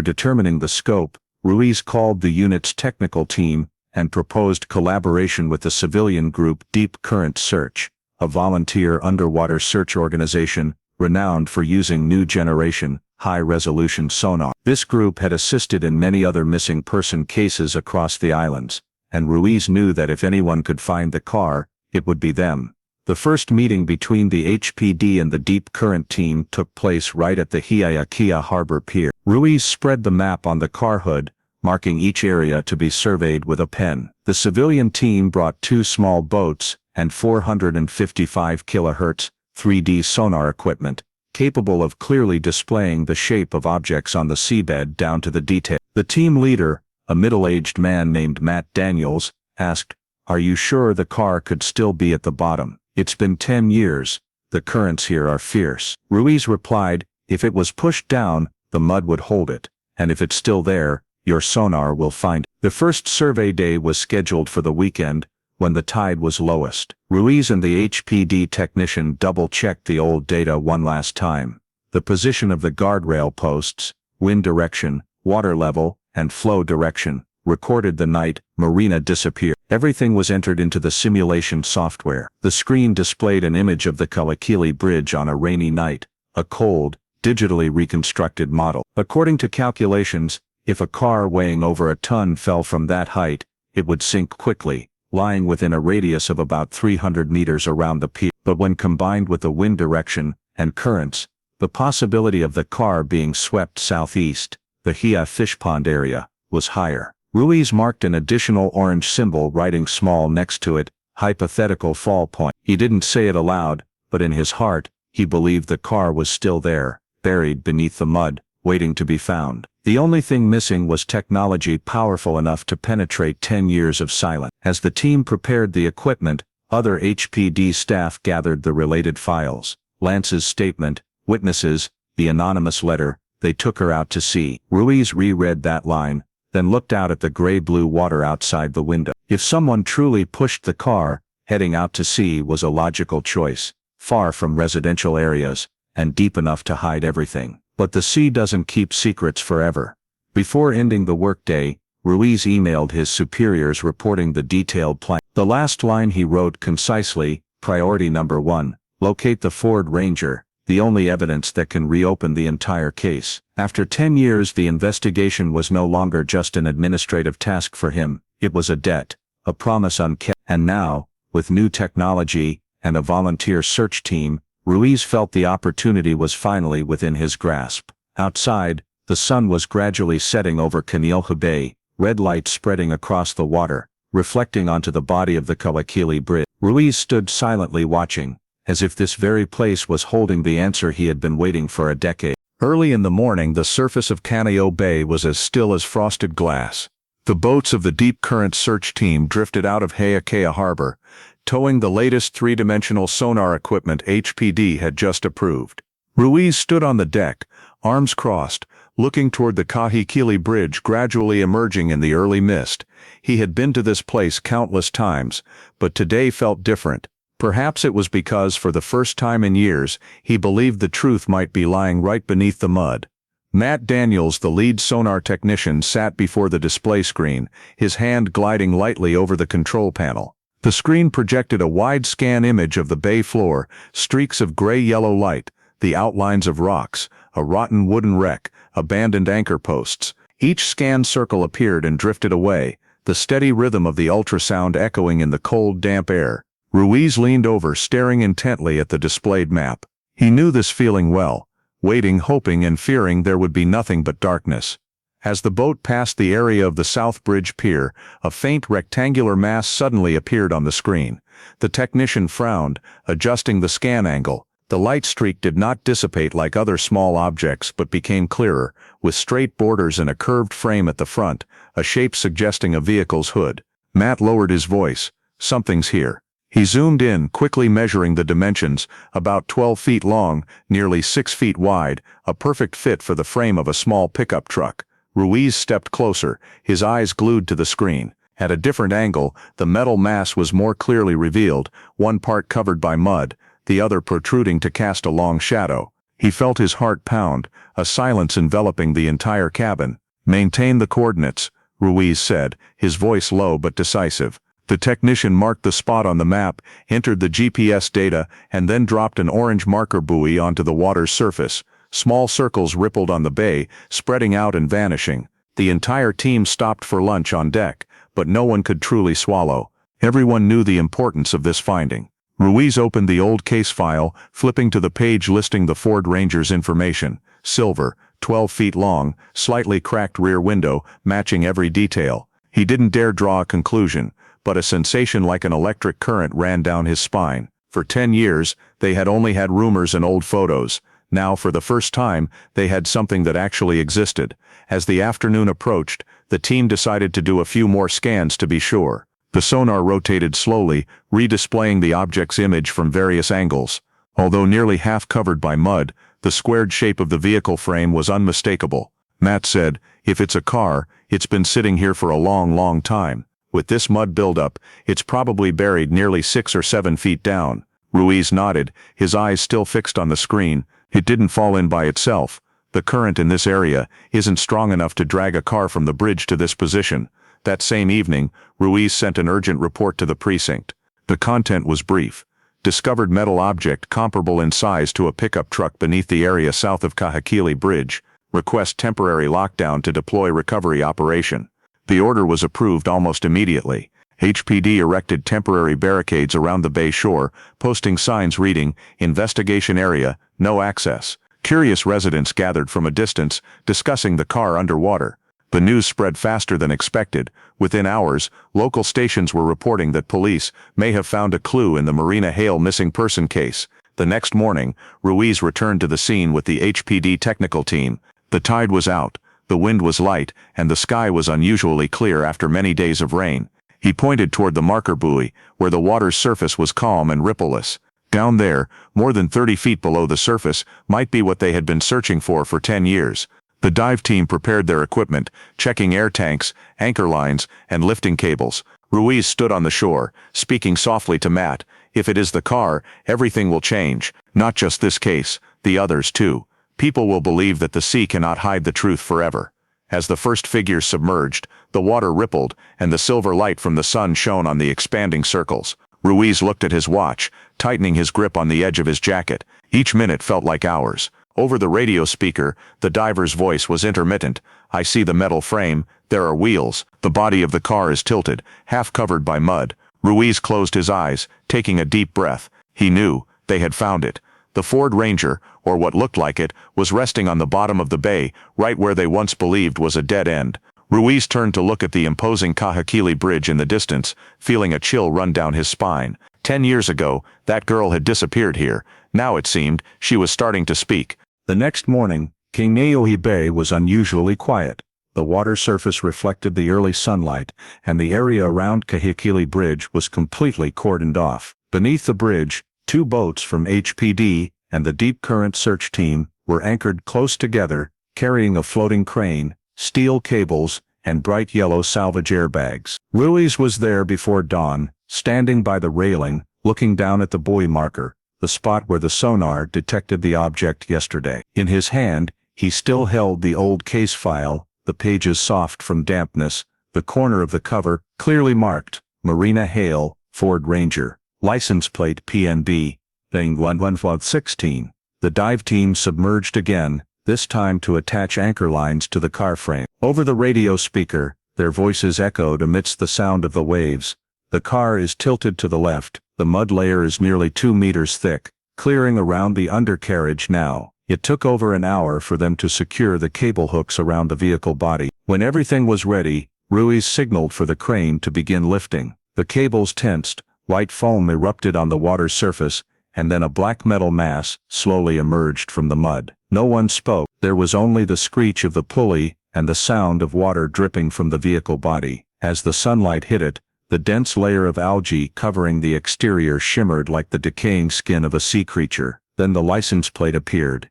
A: determining the scope, Ruiz called the unit's technical team and proposed collaboration with the civilian group Deep Current Search, a volunteer underwater search organization renowned for using new generation, high-resolution sonar. This group had assisted in many other missing person cases across the islands, and Ruiz knew that if anyone could find the car, it would be them. The first meeting between the HPD and the Deep Current team took place right at the Hiaiakia Harbor Pier. Ruiz spread the map on the car hood, marking each area to be surveyed with a pen. The civilian team brought 2 small boats and 455 kHz 3D sonar equipment, capable of clearly displaying the shape of objects on the seabed down to the detail. The team leader, a middle-aged man named Matt Daniels, asked, "Are you sure the car could still be at the bottom? It's been 10 years. The currents here are fierce." Ruiz replied, "If it was pushed down, the mud would hold it, and if it's still there, your sonar will find it." The first survey day was scheduled for the weekend, when the tide was lowest. Ruiz and the HPD technician double-checked the old data one last time. The position of the guardrail posts, wind direction, water level, and flow direction, recorded the night Marina disappeared. Everything was entered into the simulation software. The screen displayed an image of the Kahekili Bridge on a rainy night, a cold, digitally reconstructed model. According to calculations, if a car weighing over a ton fell from that height, it would sink quickly, lying within a radius of about 300 meters around the pier. But when combined with the wind direction and currents, the possibility of the car being swept southeast, the Hia fish pond area, was higher. Ruiz marked an additional orange symbol writing small next to it, hypothetical fall point. He didn't say it aloud, but in his heart, he believed the car was still there, buried beneath the mud, waiting to be found. The only thing missing was technology powerful enough to penetrate 10 years of silence. As the team prepared the equipment, other HPD staff gathered the related files. Lance's statement, witnesses, the anonymous letter, "They took her out to sea." Ruiz reread that line, then looked out at the gray-blue water outside the window. If someone truly pushed the car, Heading out to sea was a logical choice, far from residential areas, and deep enough to hide everything. But the sea doesn't keep secrets forever. Before ending the workday, Ruiz emailed his superiors reporting the detailed plan. The last line he wrote concisely: Priority number 1, locate the Ford Ranger, the only evidence that can reopen the entire case. After 10 years, the investigation was no longer just an administrative task for him, it was a debt, a promise unkept. And now, with new technology and a volunteer search team, Ruiz felt the opportunity was finally within his grasp. Outside, the sun was gradually setting over Kaneohe Bay, red light spreading across the water, reflecting onto the body of the Kahekili Bridge. Ruiz stood silently watching, as if this very place was holding the answer he had been waiting for a decade. Early in the morning, the surface of Kaneohe Bay was as still as frosted glass. The boats of the Deep Current search team drifted out of Heiakea Harbor, towing the latest three-dimensional sonar equipment HPD had just approved. Ruiz stood on the deck, arms crossed, looking toward the Kahekili Bridge gradually emerging in the early mist. He had been to this place countless times, but today felt different. Perhaps it was because for the first time in years, he believed the truth might be lying right beneath the mud. Matt Daniels, the lead sonar technician, sat before the display screen, his hand gliding lightly over the control panel. The screen projected a wide scan image of the bay floor, streaks of gray-yellow light, the outlines of rocks, a rotten wooden wreck, abandoned anchor posts. Each scan circle appeared and drifted away, the steady rhythm of the ultrasound echoing in the cold, damp air. Ruiz leaned over, staring intently at the displayed map. He knew this feeling well, waiting, hoping and fearing there would be nothing but darkness. As the boat passed the area of the South Bridge Pier, a faint rectangular mass suddenly appeared on the screen. The technician frowned, adjusting the scan angle. The light streak did not dissipate like other small objects but became clearer, with straight borders and a curved frame at the front, a shape suggesting a vehicle's hood. Matt lowered his voice. Something's here. He zoomed in, quickly measuring the dimensions, about 12 feet long, nearly 6 feet wide, a perfect fit for the frame of a small pickup truck. Ruiz stepped closer, his eyes glued to the screen. At a different angle, the metal mass was more clearly revealed, one part covered by mud, the other protruding to cast a long shadow. He felt his heart pound, a silence enveloping the entire cabin. "Maintain the coordinates," Ruiz said, his voice low but decisive. The technician marked the spot on the map, entered the GPS data, and then dropped an orange marker buoy onto the water's surface. Small circles rippled on the bay, spreading out and vanishing. The entire team stopped for lunch on deck, but no one could truly swallow. Everyone knew the importance of this finding. Ruiz opened the old case file, flipping to the page listing the Ford Ranger's information. Silver, 12 feet long, slightly cracked rear window, matching every detail. He didn't dare draw a conclusion, but a sensation like an electric current ran down his spine. For 10 years, they had only had rumors and old photos. Now, for the first time, they had something that actually existed. As the afternoon approached, the team decided to do a few more scans to be sure. The sonar rotated slowly, redisplaying the object's image from various angles. Although nearly half covered by mud, the squared shape of the vehicle frame was unmistakable. Matt said, "If it's a car, it's been sitting here for a long, long time. With this mud buildup, it's probably buried nearly 6 or 7 feet down." Ruiz nodded, his eyes still fixed on the screen. "It didn't fall in by itself. The current in this area isn't strong enough to drag a car from the bridge to this position." That same evening, Ruiz sent an urgent report to the precinct. The content was brief. Discovered metal object comparable in size to a pickup truck beneath the area south of Kahekili Bridge. Request temporary lockdown to deploy recovery operation. The order was approved almost immediately. HPD erected temporary barricades around the bay shore, posting signs reading, "Investigation area, no access." Curious residents gathered from a distance, discussing the car underwater. The news spread faster than expected. Within hours, local stations were reporting that police may have found a clue in the Marina Hale missing person case. The next morning, Ruiz returned to the scene with the HPD technical team. The tide was out, the wind was light, and the sky was unusually clear after many days of rain. He pointed toward the marker buoy, where the water's surface was calm and rippleless. Down there, more than 30 feet below the surface, might be what they had been searching for 10 years. The dive team prepared their equipment, checking air tanks, anchor lines, and lifting cables. Ruiz stood on the shore, speaking softly to Matt. If it is the car, everything will change. Not just this case, the others too. People will believe that the sea cannot hide the truth forever. As the first figures submerged, the water rippled, and the silver light from the sun shone on the expanding circles. Ruiz looked at his watch, tightening his grip on the edge of his jacket. Each minute felt like hours. Over the radio speaker, the diver's voice was intermittent. I see the metal frame. There are wheels. The body of the car is tilted, half covered by mud. Ruiz closed his eyes, taking a deep breath. He knew they had found it. The Ford Ranger, or what looked like it, was resting on the bottom of the bay, right where they once believed was a dead end. Ruiz turned to look at the imposing Kahekili Bridge in the distance, feeling a chill run down his spine. 10 years ago, that girl had disappeared here. Now it seemed, she was starting to speak. The next morning, Kaneohe Bay was unusually quiet. The water surface reflected the early sunlight, and the area around Kahekili Bridge was completely cordoned off. Beneath the bridge, 2 boats from HPD and the Deep Current Search Team were anchored close together, carrying a floating crane, steel cables, and bright yellow salvage airbags. Ruiz was there before dawn, standing by the railing, looking down at the buoy marker, the spot where the sonar detected the object yesterday. In his hand, he still held the old case file, the pages soft from dampness, the corner of the cover clearly marked, Marina Hale, Ford Ranger, license plate PNB, thing 11516. The dive team submerged again, this time to attach anchor lines to the car frame. Over the radio speaker, their voices echoed amidst the sound of the waves. The car is tilted to the left, the mud layer is nearly 2 meters thick, clearing around the undercarriage now. It took over an hour for them to secure the cable hooks around the vehicle body. When everything was ready, Ruiz signaled for the crane to begin lifting. The cables tensed, white foam erupted on the water's surface, and then a black metal mass slowly emerged from the mud. No one spoke. There was only the screech of the pulley and the sound of water dripping from the vehicle body. As the sunlight hit it, the dense layer of algae covering the exterior shimmered like the decaying skin of a sea creature. Then the license plate appeared.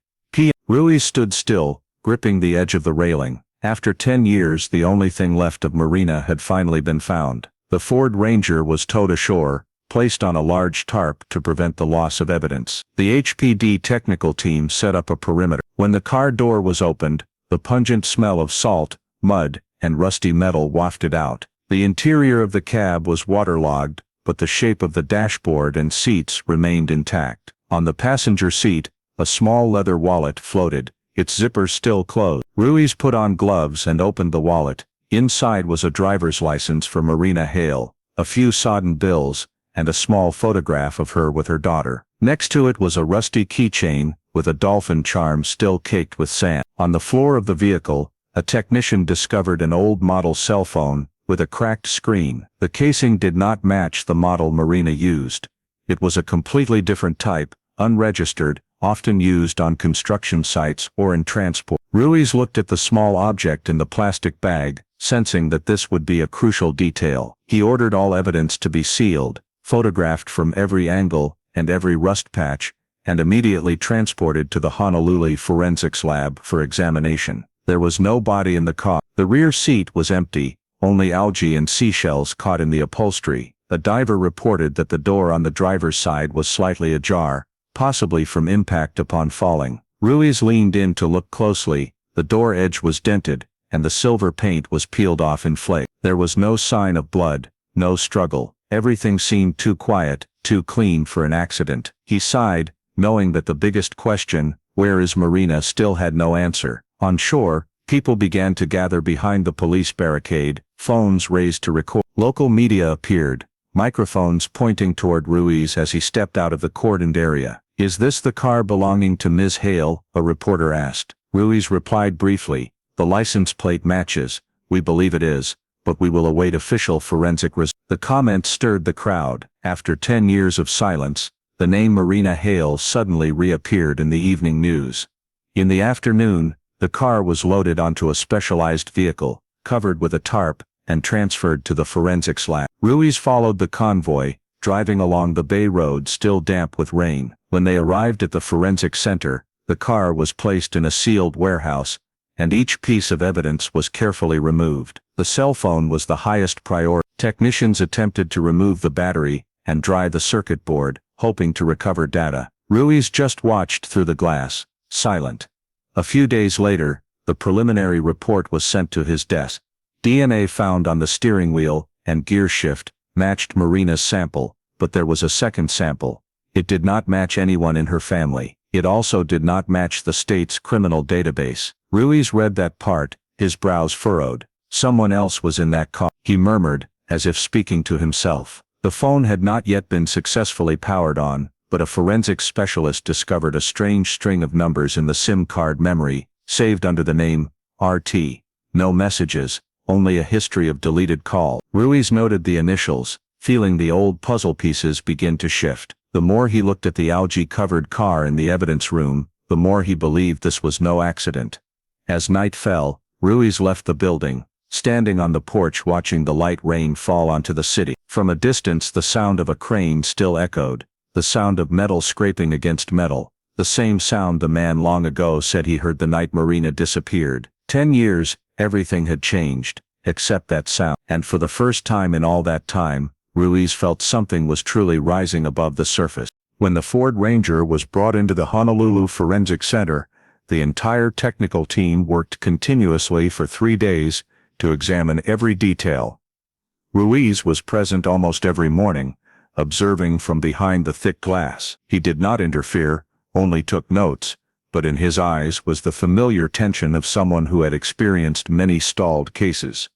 A: Ruiz stood still, gripping the edge of the railing. After 10 years, the only thing left of Marina had finally been found. The Ford Ranger was towed ashore, placed on a large tarp to prevent the loss of evidence. The HPD technical team set up a perimeter. When the car door was opened, the pungent smell of salt, mud, and rusty metal wafted out. The interior of the cab was waterlogged, but the shape of the dashboard and seats remained intact. On the passenger seat, a small leather wallet floated, its zipper still closed. Ruiz put on gloves and opened the wallet. Inside was a driver's license for Marina Hale, a few sodden bills, and a small photograph of her with her daughter. Next to it was a rusty keychain, with a dolphin charm still caked with sand. On the floor of the vehicle, a technician discovered an old model cell phone, with a cracked screen. The casing did not match the model Marina used. It was a completely different type, unregistered, often used on construction sites or in transport. Ruiz looked at the small object in the plastic bag, sensing that this would be a crucial detail. He ordered all evidence to be sealed, photographed from every angle and every rust patch, and immediately transported to the Honolulu forensics lab for examination. There was no body in the car. The rear seat was empty, only algae and seashells caught in the upholstery. A diver reported that the door on the driver's side was slightly ajar, possibly from impact upon falling. Ruiz leaned in to look closely. The door edge was dented, and the silver paint was peeled off in flakes. There was no sign of blood, no struggle. Everything seemed too quiet, too clean for an accident. He sighed, knowing that the biggest question, where is Marina, still had no answer. On shore, people began to gather behind the police barricade, phones raised to record. Local media appeared, microphones pointing toward Ruiz as he stepped out of the cordoned area. Is this the car belonging to Ms. Hale? A reporter asked. Ruiz replied briefly, the license plate matches. We believe it is, but we will await official forensic results. The comment stirred the crowd. After 10 years of silence, the name Marina Hale suddenly reappeared in the evening news. In the afternoon, the car was loaded onto a specialized vehicle, covered with a tarp, and transferred to the forensics lab. Ruiz followed the convoy, driving along the bay road still damp with rain. When they arrived at the forensic center, the car was placed in a sealed warehouse, and each piece of evidence was carefully removed. The cell phone was the highest priority. Technicians attempted to remove the battery and dry the circuit board, hoping to recover data. Ruiz just watched through the glass, silent. A few days later, the preliminary report was sent to his desk. DNA found on the steering wheel and gear shift matched Marina's sample, but there was a second sample. It did not match anyone in her family. It also did not match the state's criminal database. Ruiz read that part, his brows furrowed. Someone else was in that car, he murmured, as if speaking to himself. The phone had not yet been successfully powered on, but a forensics specialist discovered a strange string of numbers in the SIM card memory, saved under the name RT. No messages, only a history of deleted calls. Ruiz noted the initials, feeling the old puzzle pieces begin to shift. The more he looked at the algae-covered car in the evidence room, the more he believed this was no accident. As night fell, Ruiz left the building, standing on the porch watching the light rain fall onto the city. From a distance the sound of a crane still echoed, the sound of metal scraping against metal, the same sound the man long ago said he heard the night Marina disappeared. 10 years, everything had changed, except that sound. And for the first time in all that time, Ruiz felt something was truly rising above the surface. When the Ford Ranger was brought into the Honolulu Forensic Center, the entire technical team worked continuously for 3 days to examine every detail. Ruiz was present almost every morning, observing from behind the thick glass. He did not interfere, only took notes, but in his eyes was the familiar tension of someone who had experienced many stalled cases.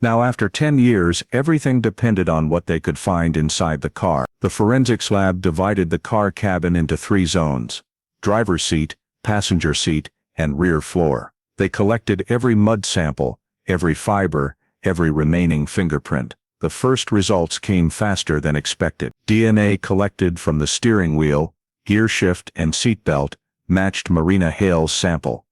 A: Now after 10 years, everything depended on what they could find inside the car. The forensics lab divided the car cabin into 3 zones: driver's seat, passenger seat, and rear floor. They collected every mud sample, every fiber, every remaining fingerprint. The first results came faster than expected. DNA collected from the steering wheel, gear shift, and seatbelt matched Marina Hale's sample.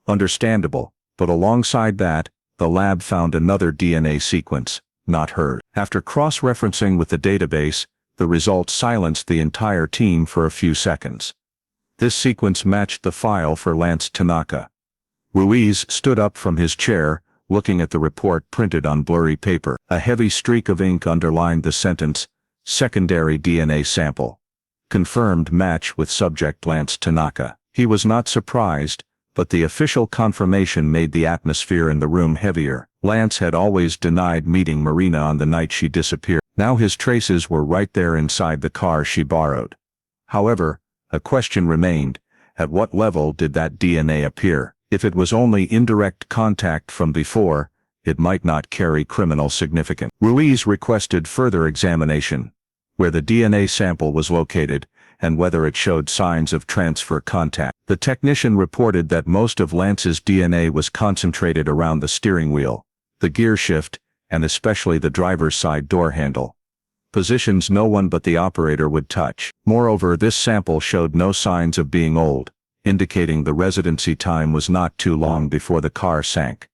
A: Understandable, but alongside that, the lab found another DNA sequence, not hers. After cross-referencing with the database, the results silenced the entire team for a few seconds. This sequence matched the file for Lance Tanaka. Ruiz stood up from his chair, looking at the report printed on blurry paper. A heavy streak of ink underlined the sentence, "Secondary DNA sample. Confirmed match with subject Lance Tanaka." He was not surprised, but the official confirmation made the atmosphere in the room heavier. Lance had always denied meeting Marina on the night she disappeared. Now his traces were right there inside the car she borrowed. However, a question remained: at what level did that DNA appear? If it was only indirect contact from before, it might not carry criminal significance. Ruiz requested further examination: where the DNA sample was located, and whether it showed signs of transfer contact. The technician reported that most of Lance's DNA was concentrated around the steering wheel, the gear shift, and especially the driver's side door handle. Positions no one but the operator would touch. Moreover, this sample showed no signs of being old, indicating the residency time was not too long before the car sank.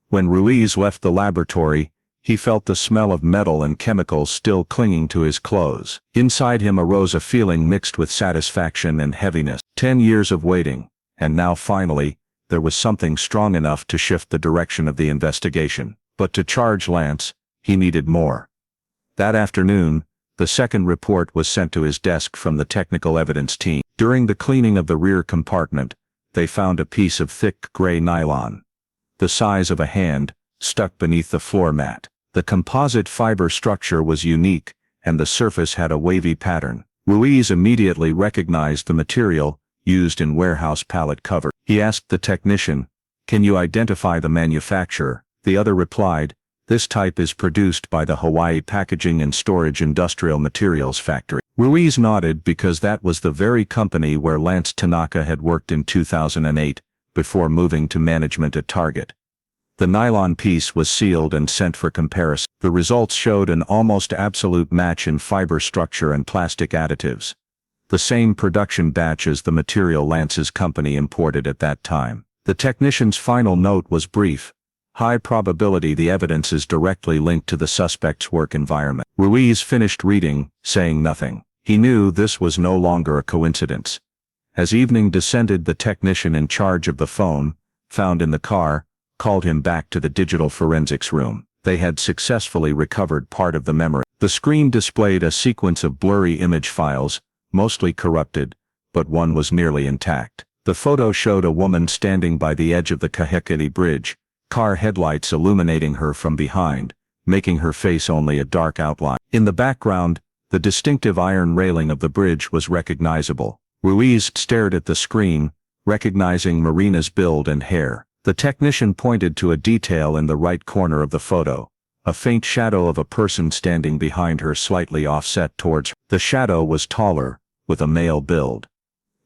A: When Ruiz left the laboratory, he felt the smell of metal and chemicals still clinging to his clothes. Inside him arose a feeling mixed with satisfaction and heaviness. 10 years of waiting, and now finally, there was something strong enough to shift the direction of the investigation. But to charge Lance, he needed more. That afternoon, the second report was sent to his desk from the technical evidence team. During the cleaning of the rear compartment, they found a piece of thick gray nylon, the size of a hand, stuck beneath the floor mat. The composite fiber structure was unique, and the surface had a wavy pattern. Ruiz immediately recognized the material, used in warehouse pallet cover. He asked the technician, "Can you identify the manufacturer?" The other replied, "This type is produced by the Hawaii Packaging and Storage Industrial Materials Factory." Ruiz nodded because that was the very company where Lance Tanaka had worked in 2008, before moving to management at Target. The nylon piece was sealed and sent for comparison. The results showed an almost absolute match in fiber structure and plastic additives. The same production batch as the material Lance's company imported at that time. The technician's final note was brief: high probability the evidence is directly linked to the suspect's work environment. Ruiz finished reading, saying nothing. He knew this was no longer a coincidence. As evening descended, the technician in charge of the phone, found in the car, called him back to the digital forensics room. They had successfully recovered part of the memory. The screen displayed a sequence of blurry image files, mostly corrupted, but one was nearly intact. The photo showed a woman standing by the edge of the Kahekili Bridge, car headlights illuminating her from behind, making her face only a dark outline. In the background, the distinctive iron railing of the bridge was recognizable. Ruiz stared at the screen, recognizing Marina's build and hair. The technician pointed to a detail in the right corner of the photo, a faint shadow of a person standing behind her slightly offset towards her. The shadow was taller, with a male build.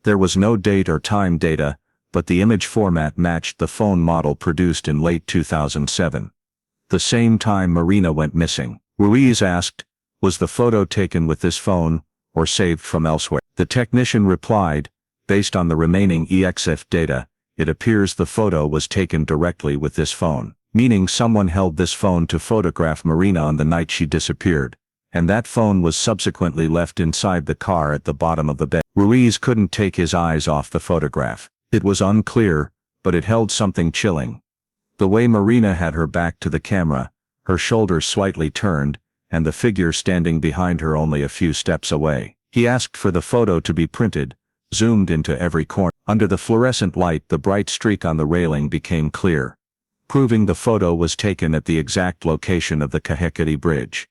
A: There was no date or time data, but the image format matched the phone model produced in late 2007. The same time Marina went missing. Ruiz asked, "Was the photo taken with this phone, or saved from elsewhere?" The technician replied, "Based on the remaining EXIF data, it appears the photo was taken directly with this phone, meaning someone held this phone to photograph Marina on the night she disappeared, and that phone was subsequently left inside the car at the bottom of the bay." Ruiz couldn't take his eyes off the photograph. It was unclear, but it held something chilling. The way Marina had her back to the camera, her shoulders slightly turned, and the figure standing behind her only a few steps away. He asked for the photo to be printed, zoomed into every corner. Under the fluorescent light, the bright streak on the railing became clear, proving the photo was taken at the exact location of the Kahekili Bridge.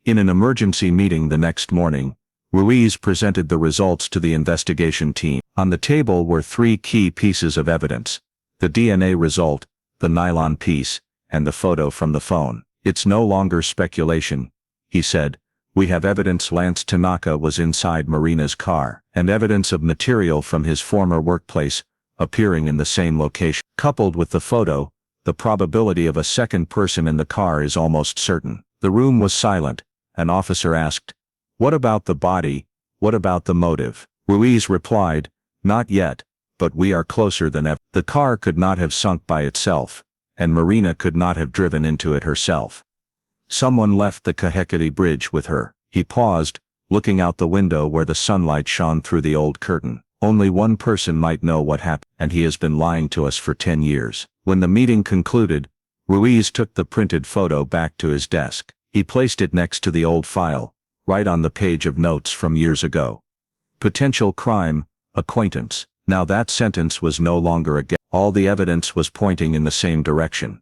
A: In an emergency meeting the next morning, Ruiz presented the results to the investigation team. On the table were three key pieces of evidence: the DNA result, the nylon piece, and the photo from the phone. "It's no longer speculation," he said. "We have evidence Lance Tanaka was inside Marina's car, and evidence of material from his former workplace appearing in the same location. Coupled with the photo, the probability of a second person in the car is almost certain." The room was silent. An officer asked, "What about the body? What about the motive?" Ruiz replied, "Not yet, but we are closer than ever. The car could not have sunk by itself, and Marina could not have driven into it herself. Someone left the Kahekili Bridge with her." He paused, looking out the window where the sunlight shone through the old curtain. "Only one person might know what happened, and he has been lying to us for 10 years. When the meeting concluded, Ruiz took the printed photo back to his desk. He placed it next to the old file, right on the page of notes from years ago. "Potential crime, acquaintance." Now that sentence was no longer a guess. All the evidence was pointing in the same direction.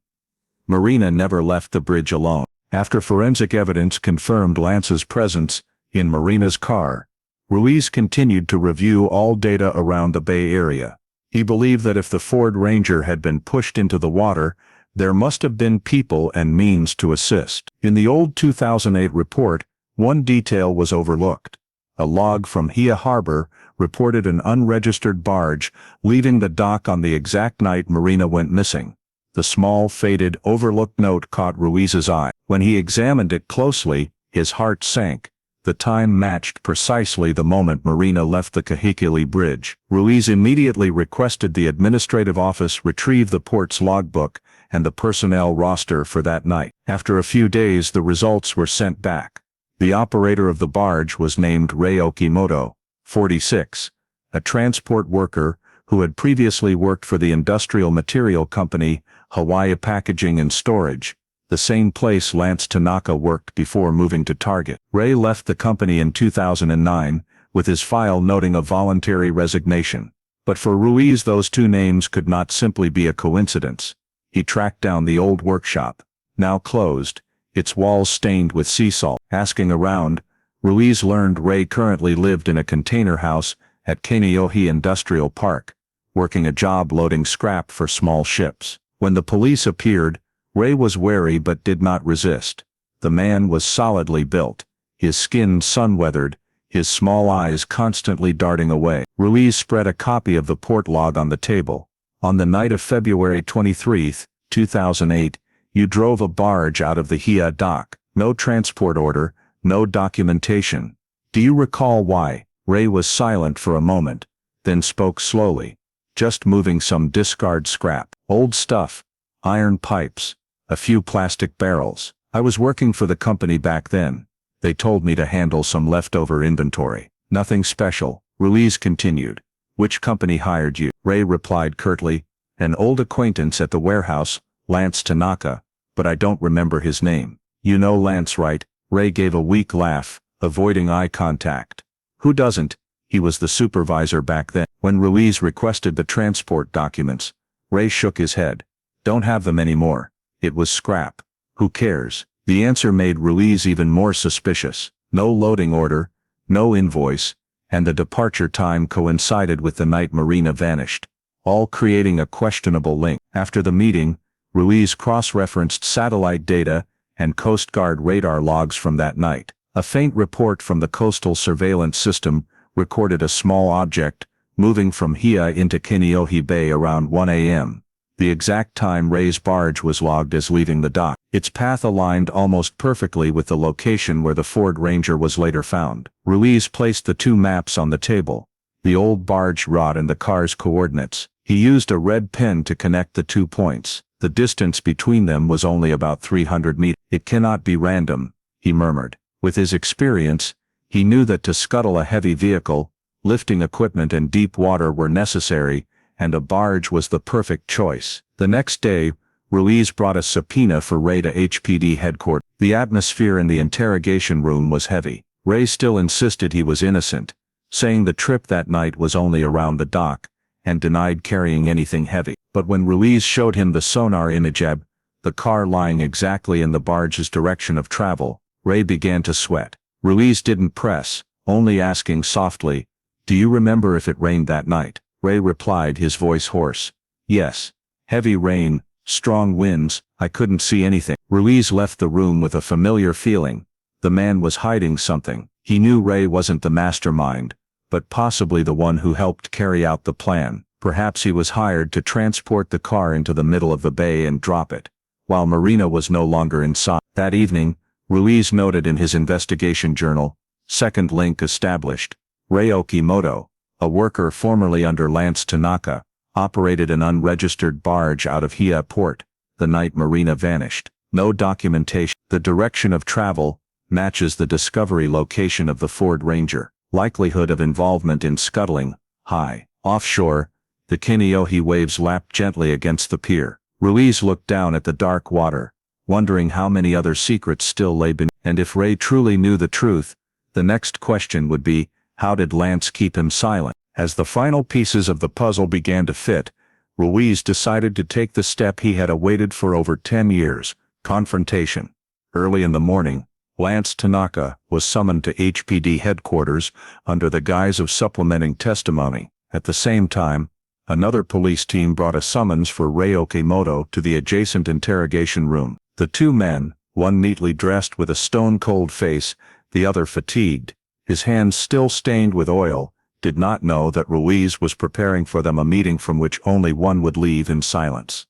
A: Marina never left the bridge alone. After forensic evidence confirmed Lance's presence in Marina's car, Ruiz continued to review all data around the Bay Area. He believed that if the Ford Ranger had been pushed into the water, there must have been people and means to assist. In the old 2008 report, one detail was overlooked. A log from Hia Harbor reported an unregistered barge leaving the dock on the exact night Marina went missing. The small, faded, overlooked note caught Ruiz's eye. When he examined it closely, his heart sank. The time matched precisely the moment Marina left the Kahekili Bridge. Ruiz immediately requested the administrative office retrieve the port's logbook and the personnel roster for that night. After a few days, the results were sent back. The operator of the barge was named Rei Okimoto, 46, a transport worker who had previously worked for the industrial material company Hawaii Packaging and Storage, the same place Lance Tanaka worked before moving to Target. Rei left the company in 2009, with his file noting a voluntary resignation. But for Ruiz, those two names could not simply be a coincidence. He tracked down the old workshop, now closed, its walls stained with sea salt. Asking around, Ruiz learned Rei currently lived in a container house at Kaneohe Industrial Park, working a job loading scrap for small ships. When the police appeared, Rei was wary but did not resist. The man was solidly built, his skin sun-weathered, his small eyes constantly darting away. Ruiz spread a copy of the port log on the table. "On the night of February 23, 2008, you drove a barge out of the Hia dock. No transport order, no documentation. Do you recall why?" Rei was silent for a moment, then spoke slowly. "Just moving some discard scrap. Old stuff. Iron pipes. A few plastic barrels. I was working for the company back then. They told me to handle some leftover inventory. Nothing special." Ruiz continued. "Which company hired you?" Rei replied curtly, An old acquaintance at the warehouse, Lance Tanaka, but I don't remember his name. You know Lance, right? Ray gave a weak laugh, avoiding eye contact. Who doesn't? He was the supervisor back then. When Ruiz requested the transport documents, Ray shook his head. Don't have them anymore. It was scrap. Who cares? The answer made Ruiz even more suspicious. No loading order, no invoice, and the departure time coincided with the night Marina vanished, all creating a questionable link. After the meeting, Ruiz cross-referenced satellite data and Coast Guard radar logs from that night. A faint report from the coastal surveillance system recorded a small object moving from Hia into Kaneohe Bay around 1 a.m. The exact time Ray's barge was logged as leaving the dock. Its path aligned almost perfectly with the location where the Ford Ranger was later found. Ruiz placed the two maps on the table, the old barge route and the car's coordinates. He used a red pen to connect the 2 points. The distance between them was only about 300 meters. It cannot be random, he murmured. With his experience, he knew that to scuttle a heavy vehicle, lifting equipment and deep water were necessary, and a barge was the perfect choice. The next day, Ruiz brought a subpoena for Ray to HPD headquarters. The atmosphere in the interrogation room was heavy. Ray still insisted he was innocent, saying the trip that night was only around the dock, and denied carrying anything heavy. But when Ruiz showed him the sonar image of the car lying exactly in the barge's direction of travel, Ray began to sweat. Ruiz didn't press, only asking softly, "Do you remember if it rained that night?" Ray replied, his voice hoarse. "Yes. Heavy rain, strong winds, I couldn't see anything." Ruiz left the room with a familiar feeling. The man was hiding something. He knew Ray wasn't the mastermind, but possibly the one who helped carry out the plan. Perhaps he was hired to transport the car into the middle of the bay and drop it, while Marina was no longer inside. That evening, Ruiz noted in his investigation journal, "Second link established. Ray Okimoto, a worker formerly under Lance Tanaka, operated an unregistered barge out of Hia port the night Marina vanished. No documentation. The direction of travel matches the discovery location of the Ford Ranger. Likelihood of involvement in scuttling, high. Offshore, the Kaneohe waves lapped gently against the pier. Ruiz looked down at the dark water, wondering how many other secrets still lay beneath. And if Ray truly knew the truth, the next question would be, how did Lance keep him silent? As the final pieces of the puzzle began to fit, Ruiz decided to take the step he had awaited for over 10 years, confrontation. Early in the morning, Lance Tanaka was summoned to HPD headquarters under the guise of supplementing testimony. At the same time, another police team brought a summons for Ray Okimoto to the adjacent interrogation room. The two men, one neatly dressed with a stone-cold face, the other fatigued, his hands still stained with oil, did not know that Ruiz was preparing for them a meeting from which only one would leave in silence.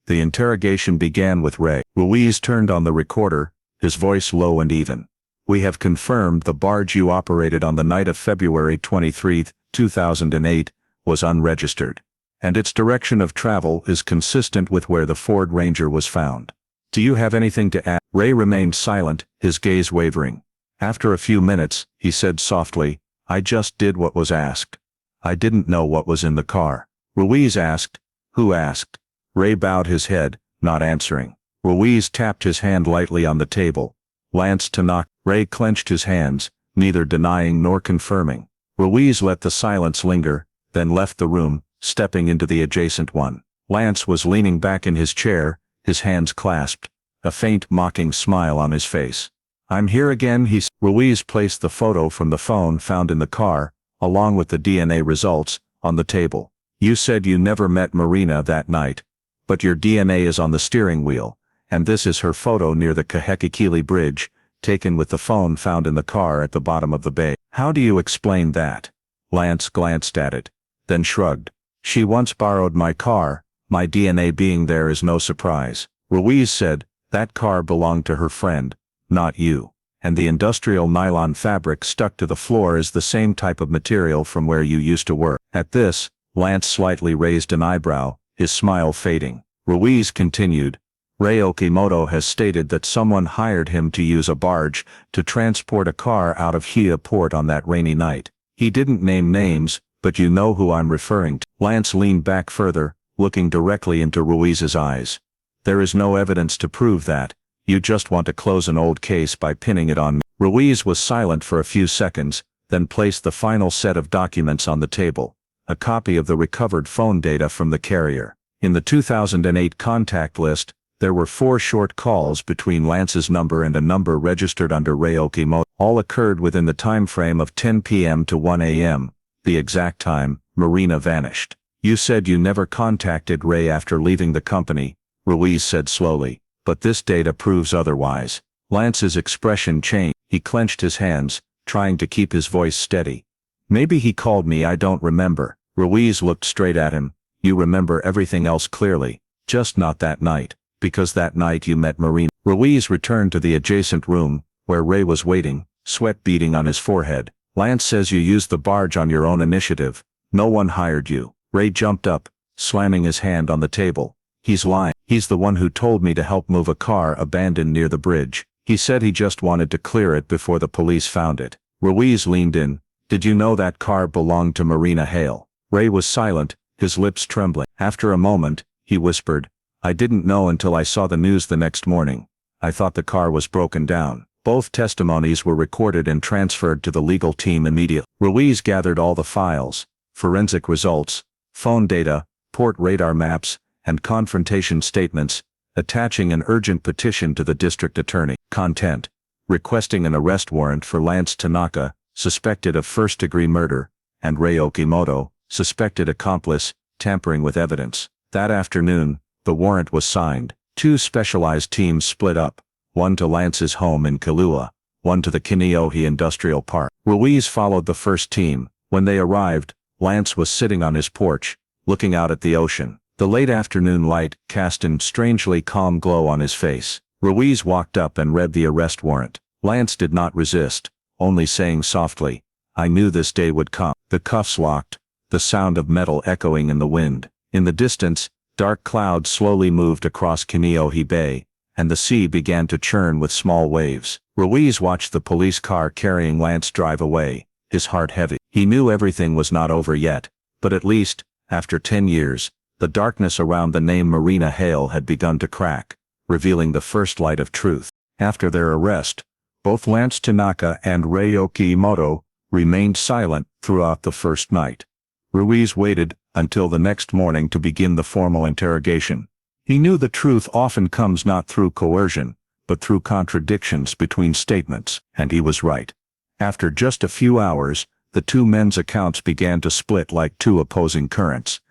A: The interrogation began with Ray. Ruiz turned on the recorder, his voice low and even. "We have confirmed the barge you operated on the night of February 23, 2008, was unregistered, and its direction of travel is consistent with where the Ford Ranger was found. Do you have anything to add?" Ray remained silent, his gaze wavering. After a few minutes, he said softly, "I just did what was asked. I didn't know what was in the car." Ruiz asked, "Who asked?" Ray bowed his head, not answering. Ruiz tapped his hand lightly on the table. "Lance Tanaka." Ray clenched his hands, neither denying nor confirming. Ruiz let the silence linger, then left the room, stepping into the adjacent one. Lance was leaning back in his chair, his hands clasped, a faint mocking smile on his face. "I'm here again," he said. Ruiz placed the photo from the phone found in the car, along with the DNA results, on the table. "You said you never met Marina that night, but your DNA is on the steering wheel, and this is her photo near the Kahekili Bridge, taken with the phone found in the car at the bottom of the bay. How do you explain that?" Lance glanced at it, then shrugged. "She once borrowed my car, my DNA being there is no surprise." Ruiz said, "That car belonged to her friend, not you. And the industrial nylon fabric stuck to the floor is the same type of material from where you used to work." At this, Lance slightly raised an eyebrow, his smile fading. Ruiz continued, "Ray Okimoto has stated that someone hired him to use a barge to transport a car out of Hia port on that rainy night. He didn't name names, but you know who I'm referring to." Lance leaned back further, looking directly into Ruiz's eyes. "There is no evidence to prove that. You just want to close an old case by pinning it on me." Ruiz was silent for a few seconds, then placed the final set of documents on the table. A copy of the recovered phone data from the carrier. In the 2008 contact list, there were 4 short calls between Lance's number and a number registered under Ray Okimoto. All occurred within the time frame of 10 p.m. to 1 a.m., the exact time Marina vanished. "You said you never contacted Ray after leaving the company," Ruiz said slowly, "but this data proves otherwise." Lance's expression changed. He clenched his hands, trying to keep his voice steady. "Maybe he called me, I don't remember." Ruiz looked straight at him. "You remember everything else clearly, just not that night, because that night you met Marina." Ruiz returned to the adjacent room, where Ray was waiting, sweat beading on his forehead. "Lance says you used the barge on your own initiative. No one hired you." Ray jumped up, slamming his hand on the table. "He's lying. He's the one who told me to help move a car abandoned near the bridge. He said he just wanted to clear it before the police found it." Ruiz leaned in. "Did you know that car belonged to Marina Hale?" Ray was silent, his lips trembling. After a moment, he whispered, "I didn't know until I saw the news the next morning. I thought the car was broken down." Both testimonies were recorded and transferred to the legal team immediately. Ruiz gathered all the files, forensic results, phone data, port radar maps, and confrontation statements, attaching an urgent petition to the district attorney. Content: requesting an arrest warrant for Lance Tanaka, suspected of first-degree murder, and Ray Okimoto, suspected accomplice, tampering with evidence. That afternoon, the warrant was signed. 2 specialized teams split up, one to Lance's home in Kailua, one to the Kaneohe Industrial Park. Ruiz followed the first team. When they arrived, Lance was sitting on his porch, looking out at the ocean. The late afternoon light cast a strangely calm glow on his face. Ruiz walked up and read the arrest warrant. Lance did not resist, only saying softly, "I knew this day would come." The cuffs locked, the sound of metal echoing in the wind. In the distance, dark clouds slowly moved across Kaneohe Bay, and the sea began to churn with small waves. Ruiz watched the police car carrying Lance drive away, his heart heavy. He knew everything was not over yet, but at least, after 10 years, the darkness around the name Marina Hale had begun to crack, revealing the first light of truth. After their arrest, both Lance Tanaka and Ray Okimoto remained silent throughout the first night. Ruiz waited until the next morning to begin the formal interrogation. He knew the truth often comes not through coercion, but through contradictions between statements, and he was right. After just a few hours, the 2 men's accounts began to split like 2 opposing currents.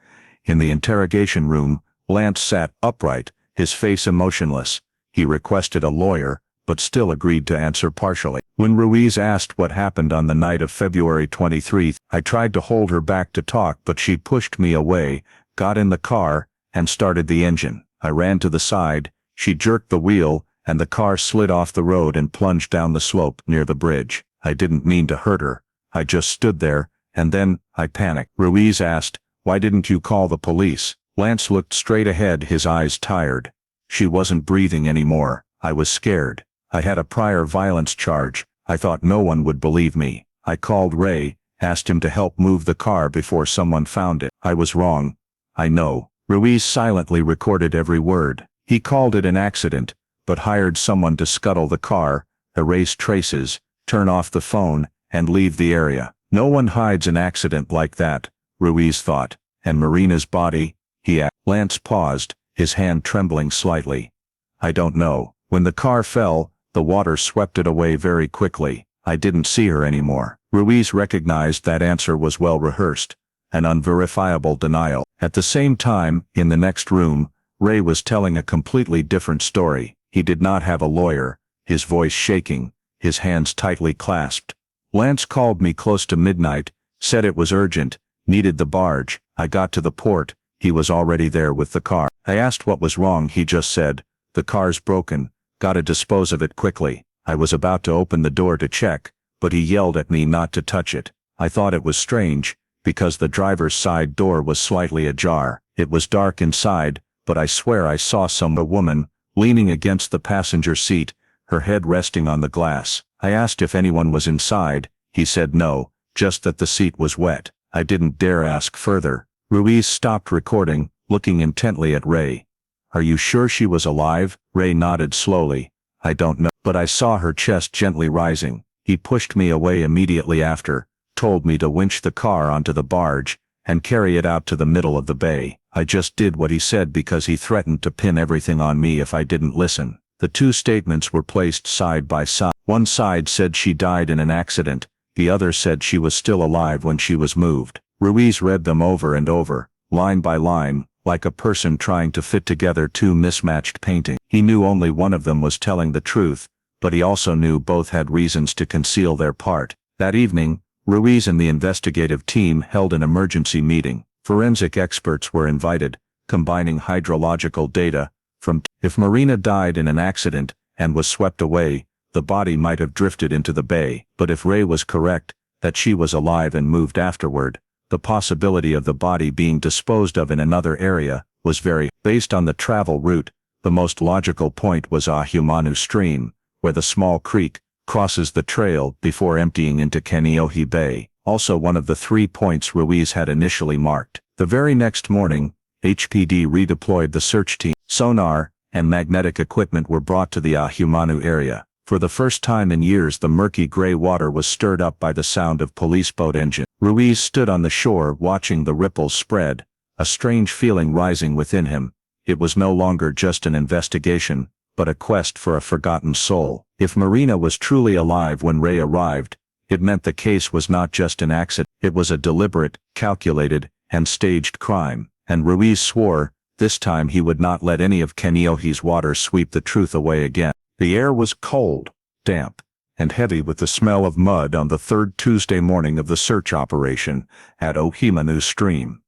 A: In the interrogation room, Lance sat upright, his face emotionless. He requested a lawyer, but still agreed to answer partially. When Ruiz asked what happened on the night of February 23, "I tried to hold her back to talk, but she pushed me away, got in the car, and started the engine. I ran to the side, she jerked the wheel, and the car slid off the road and plunged down the slope near the bridge. I didn't mean to hurt her. I just stood there, and then I panicked." Ruiz asked, "Why didn't you call the police?" Lance looked straight ahead, his eyes tired. "She wasn't breathing anymore. I was scared. I had a prior violence charge. I thought no one would believe me. I called Ray, asked him to help move the car before someone found it. I was wrong. I know." Ruiz silently recorded every word. He called it an accident, but hired someone to scuttle the car, erase traces, turn off the phone, and leave the area. No one hides an accident like that, Ruiz thought. And Marina's body, he asked. Lance paused, his hand trembling slightly. "I don't know. When the car fell, the water swept it away very quickly. I didn't see her anymore." Ruiz recognized that answer was well rehearsed, an unverifiable denial. At the same time, in the next room, Ray was telling a completely different story. He did not have a lawyer, his voice shaking, his hands tightly clasped. "Lance called me close to midnight, said it was urgent, needed the barge. I got to the port, he was already there with the car. I asked what was wrong, he just said, 'The car's broken, gotta dispose of it quickly.' I was about to open the door to check, but he yelled at me not to touch it. I thought it was strange, because the driver's side door was slightly ajar. It was dark inside, but I swear I saw a woman, leaning against the passenger seat, her head resting on the glass. I asked if anyone was inside, he said no, just that the seat was wet. I didn't dare ask further." Ruiz stopped recording, looking intently at Ray. "Are you sure she was alive?" Ray nodded slowly. "I don't know, but I saw her chest gently rising. He pushed me away immediately after, told me to winch the car onto the barge, and carry it out to the middle of the bay. I just did what he said because he threatened to pin everything on me if I didn't listen." The two statements were placed side by side. One side said she died in an accident, the other said she was still alive when she was moved. Ruiz read them over and over, line by line, like a person trying to fit together two mismatched paintings. He knew only one of them was telling the truth, but he also knew both had reasons to conceal their part. That evening, Ruiz and the investigative team held an emergency meeting. Forensic experts were invited, combining hydrological data from if Marina died in an accident and was swept away, the body might have drifted into the bay. But if Ray was correct, that she was alive and moved afterward, the possibility of the body being disposed of in another area was very. Based on the travel route, the most logical point was Ahumanu Stream, where the small creek crosses the trail before emptying into Kaneohe Bay, also one of the 3 points Ruiz had initially marked. The very next morning, HPD redeployed the search team. Sonar and magnetic equipment were brought to the Ahumanu area. For the first time in years, the murky gray water was stirred up by the sound of police boat engines. Ruiz stood on the shore watching the ripples spread, a strange feeling rising within him. It was no longer just an investigation, but a quest for a forgotten soul. If Marina was truly alive when Ray arrived, it meant the case was not just an accident. It was a deliberate, calculated, and staged crime. And Ruiz swore, this time he would not let any of Kaneohe's water sweep the truth away again. The air was cold, damp, and heavy with the smell of mud on the third Tuesday morning of the search operation at Ahumanu Stream.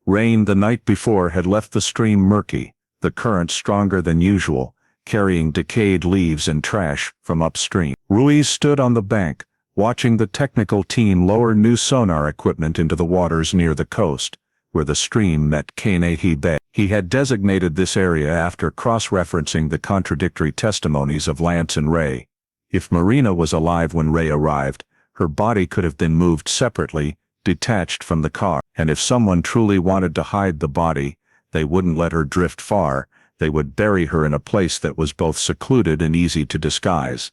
A: Rain the night before had left the stream murky, the current stronger than usual, carrying decayed leaves and trash from upstream. Ruiz stood on the bank, watching the technical team lower new sonar equipment into the waters near the coast, where the stream met Kaneohe Bay. He had designated this area after cross-referencing the contradictory testimonies of Lance and Ray. If Marina was alive when Ray arrived, her body could have been moved separately, detached from the car. And if someone truly wanted to hide the body, they wouldn't let her drift far. They would bury her in a place that was both secluded and easy to disguise.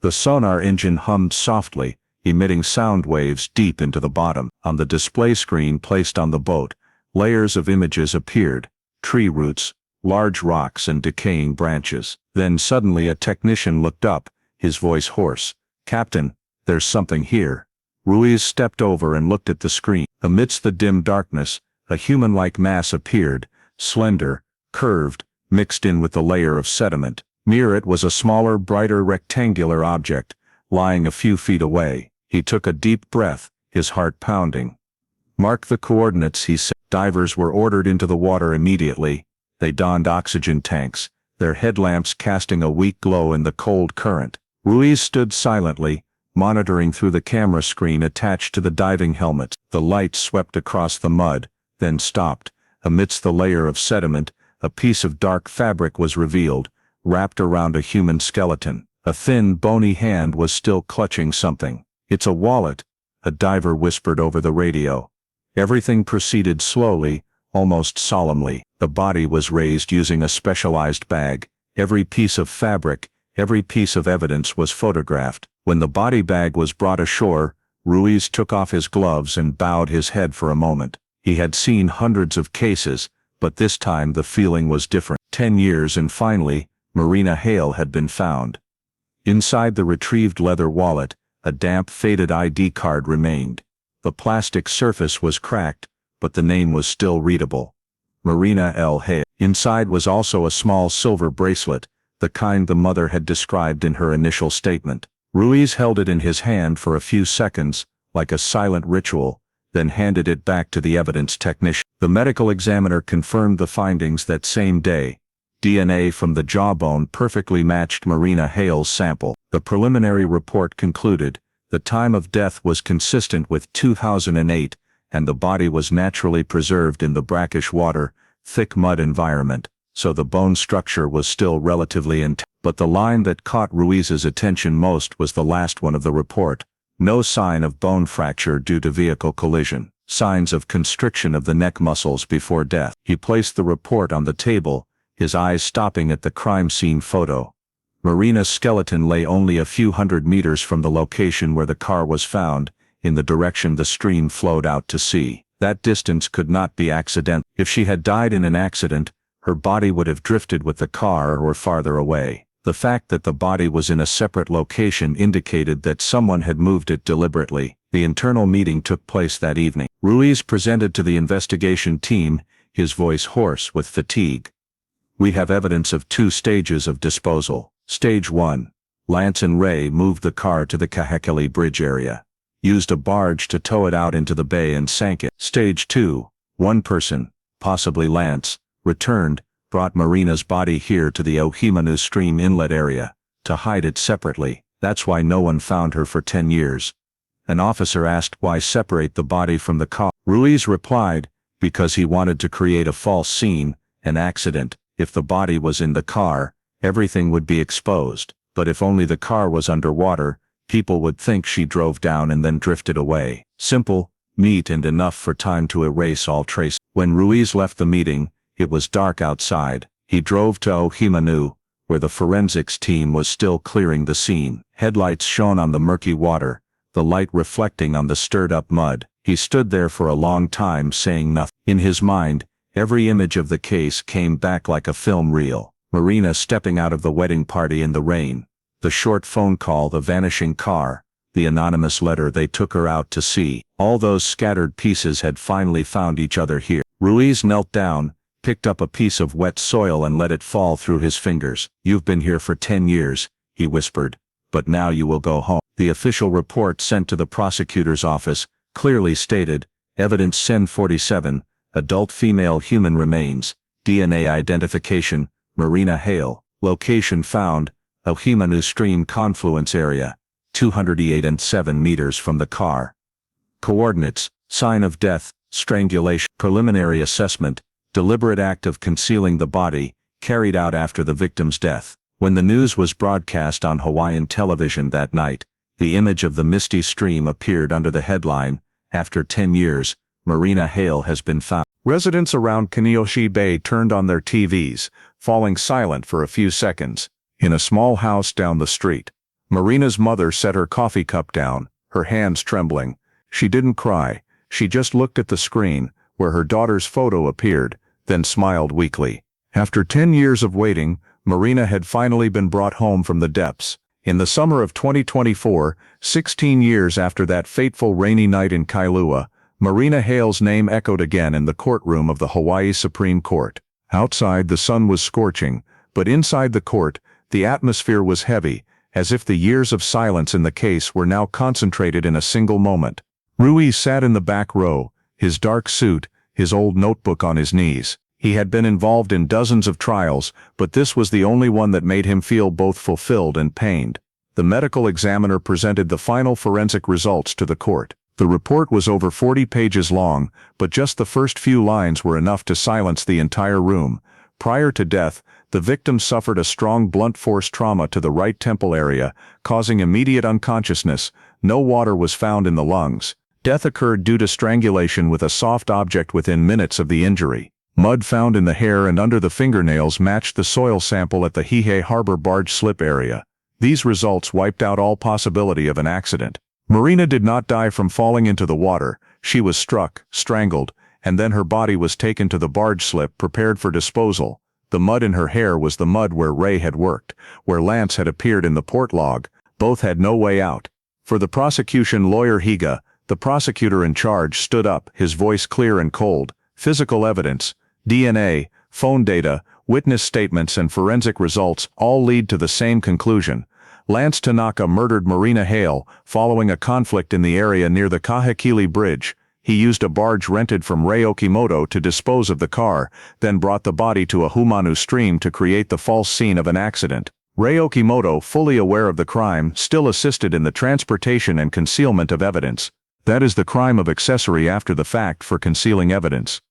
A: The sonar engine hummed softly, emitting sound waves deep into the bottom. On the display screen placed on the boat, layers of images appeared: tree roots, large rocks and decaying branches. Then suddenly a technician looked up, his voice hoarse. "Captain, there's something here." Ruiz stepped over and looked at the screen. Amidst the dim darkness, a human-like mass appeared, slender, curved, mixed in with the layer of sediment. Near it was a smaller, brighter rectangular object, lying a few feet away. He took a deep breath, his heart pounding. "Mark the coordinates," he said. Divers were ordered into the water immediately. They donned oxygen tanks, their headlamps casting a weak glow in the cold current. Ruiz stood silently, monitoring through the camera screen attached to the diving helmets. The light swept across the mud, then stopped. Amidst the layer of sediment, a piece of dark fabric was revealed, wrapped around a human skeleton. A thin, bony hand was still clutching something. "It's a wallet," a diver whispered over the radio. Everything proceeded slowly, almost solemnly. The body was raised using a specialized bag. Every piece of fabric, every piece of evidence was photographed. When the body bag was brought ashore, Ruiz took off his gloves and bowed his head for a moment. He had seen hundreds of cases, but this time the feeling was different. 10 years and finally, Marina Hale had been found. Inside the retrieved leather wallet, a damp, faded ID card remained. The plastic surface was cracked, but the name was still readable. Marina L. Hale. Inside was also a small silver bracelet, the kind the mother had described in her initial statement. Ruiz held it in his hand for a few seconds, like a silent ritual, then handed it back to the evidence technician. The medical examiner confirmed the findings that same day. DNA from the jawbone perfectly matched Marina Hale's sample. The preliminary report concluded the time of death was consistent with 2008, and the body was naturally preserved in the brackish water, thick mud environment, so the bone structure was still relatively intact. But the line that caught Ruiz's attention most was the last one of the report: no sign of bone fracture due to vehicle collision. signs of constriction of the neck muscles before death. He placed the report on the table, his eyes stopping at the crime scene photo. Marina's skeleton lay only a few hundred meters from the location where the car was found, in the direction the stream flowed out to sea. That distance could not be accidental. If she had died in an accident, her body would have drifted with the car or farther away. The fact that the body was in a separate location indicated that someone had moved it deliberately. The internal meeting took place that evening. Ruiz presented to the investigation team, his voice hoarse with fatigue. We have evidence of 2 stages of disposal. Stage 1. Lance and Ray moved the car to the Kahekili Bridge area, used a barge to tow it out into the bay and sank it. Stage 2. One person, possibly Lance, returned, brought Marina's body here to the Ohimanu stream inlet area, to hide it separately. That's why no one found her for 10 years. An officer asked why separate the body from the car. Ruiz replied, because he wanted to create a false scene, an accident. If the body was in the car, everything would be exposed. But if only the car was underwater, people would think she drove down and then drifted away. Simple, neat, and enough for time to erase all trace. When Ruiz left the meeting, it was dark outside. He drove to Ohimanu, where the forensics team was still clearing the scene. Headlights shone on the murky water, the light reflecting on the stirred-up mud. He stood there for a long time saying nothing. In his mind, every image of the case came back like a film reel. Marina stepping out of the wedding party in the rain, the short phone call, the vanishing car, the anonymous letter they took her out to sea. All those scattered pieces had finally found each other here. Ruiz knelt down, picked up a piece of wet soil and let it fall through his fingers. You've been here for 10 years, he whispered, but now you will go home. The official report sent to the prosecutor's office clearly stated, evidence SEN 47, adult female human remains, DNA identification, Marina Hale, location found, Ohimanu stream confluence area, 208 and 7 meters from the car. Coordinates, sign of death, strangulation, preliminary assessment, deliberate act of concealing the body, carried out after the victim's death. When the news was broadcast on Hawaiian television that night, the image of the misty stream appeared under the headline, after 10 years, Marina Hale has been found. Residents around Kaneohe Bay turned on their TVs, falling silent for a few seconds. In a small house down the street, Marina's mother set her coffee cup down, her hands trembling. She didn't cry, she just looked at the screen, where her daughter's photo appeared, then smiled weakly. After 10 years of waiting, Marina had finally been brought home from the depths. In the summer of 2024, 16 years after that fateful rainy night in Kailua, Marina Hale's name echoed again in the courtroom of the Hawaii Supreme Court. Outside the sun was scorching, but inside the court, the atmosphere was heavy, as if the years of silence in the case were now concentrated in a single moment. Ruiz sat in the back row, his dark suit, his old notebook on his knees. He had been involved in dozens of trials, but this was the only one that made him feel both fulfilled and pained. The medical examiner presented the final forensic results to the court. The report was over 40 pages long, but just the first few lines were enough to silence the entire room. Prior to death, the victim suffered a strong blunt force trauma to the right temple area, causing immediate unconsciousness. No water was found in the lungs. Death occurred due to strangulation with a soft object within minutes of the injury. Mud found in the hair and under the fingernails matched the soil sample at the Hihe Harbor barge slip area. These results wiped out all possibility of an accident. Marina did not die from falling into the water. She was struck, strangled, and then her body was taken to the barge slip prepared for disposal. The mud in her hair was the mud where Ray had worked, where Lance had appeared in the port log. Both had no way out. For the prosecution, lawyer Higa, the prosecutor in charge, stood up, his voice clear and cold. Physical evidence, DNA, phone data, witness statements and forensic results all lead to the same conclusion. Lance Tanaka murdered Marina Hale following a conflict in the area near the Kahekili Bridge. He used a barge rented from Ray Okimoto to dispose of the car, then brought the body to a Ohimanu stream to create the false scene of an accident. Ray Okimoto, fully aware of the crime, still assisted in the transportation and concealment of evidence. That is the crime of accessory after the fact for concealing evidence.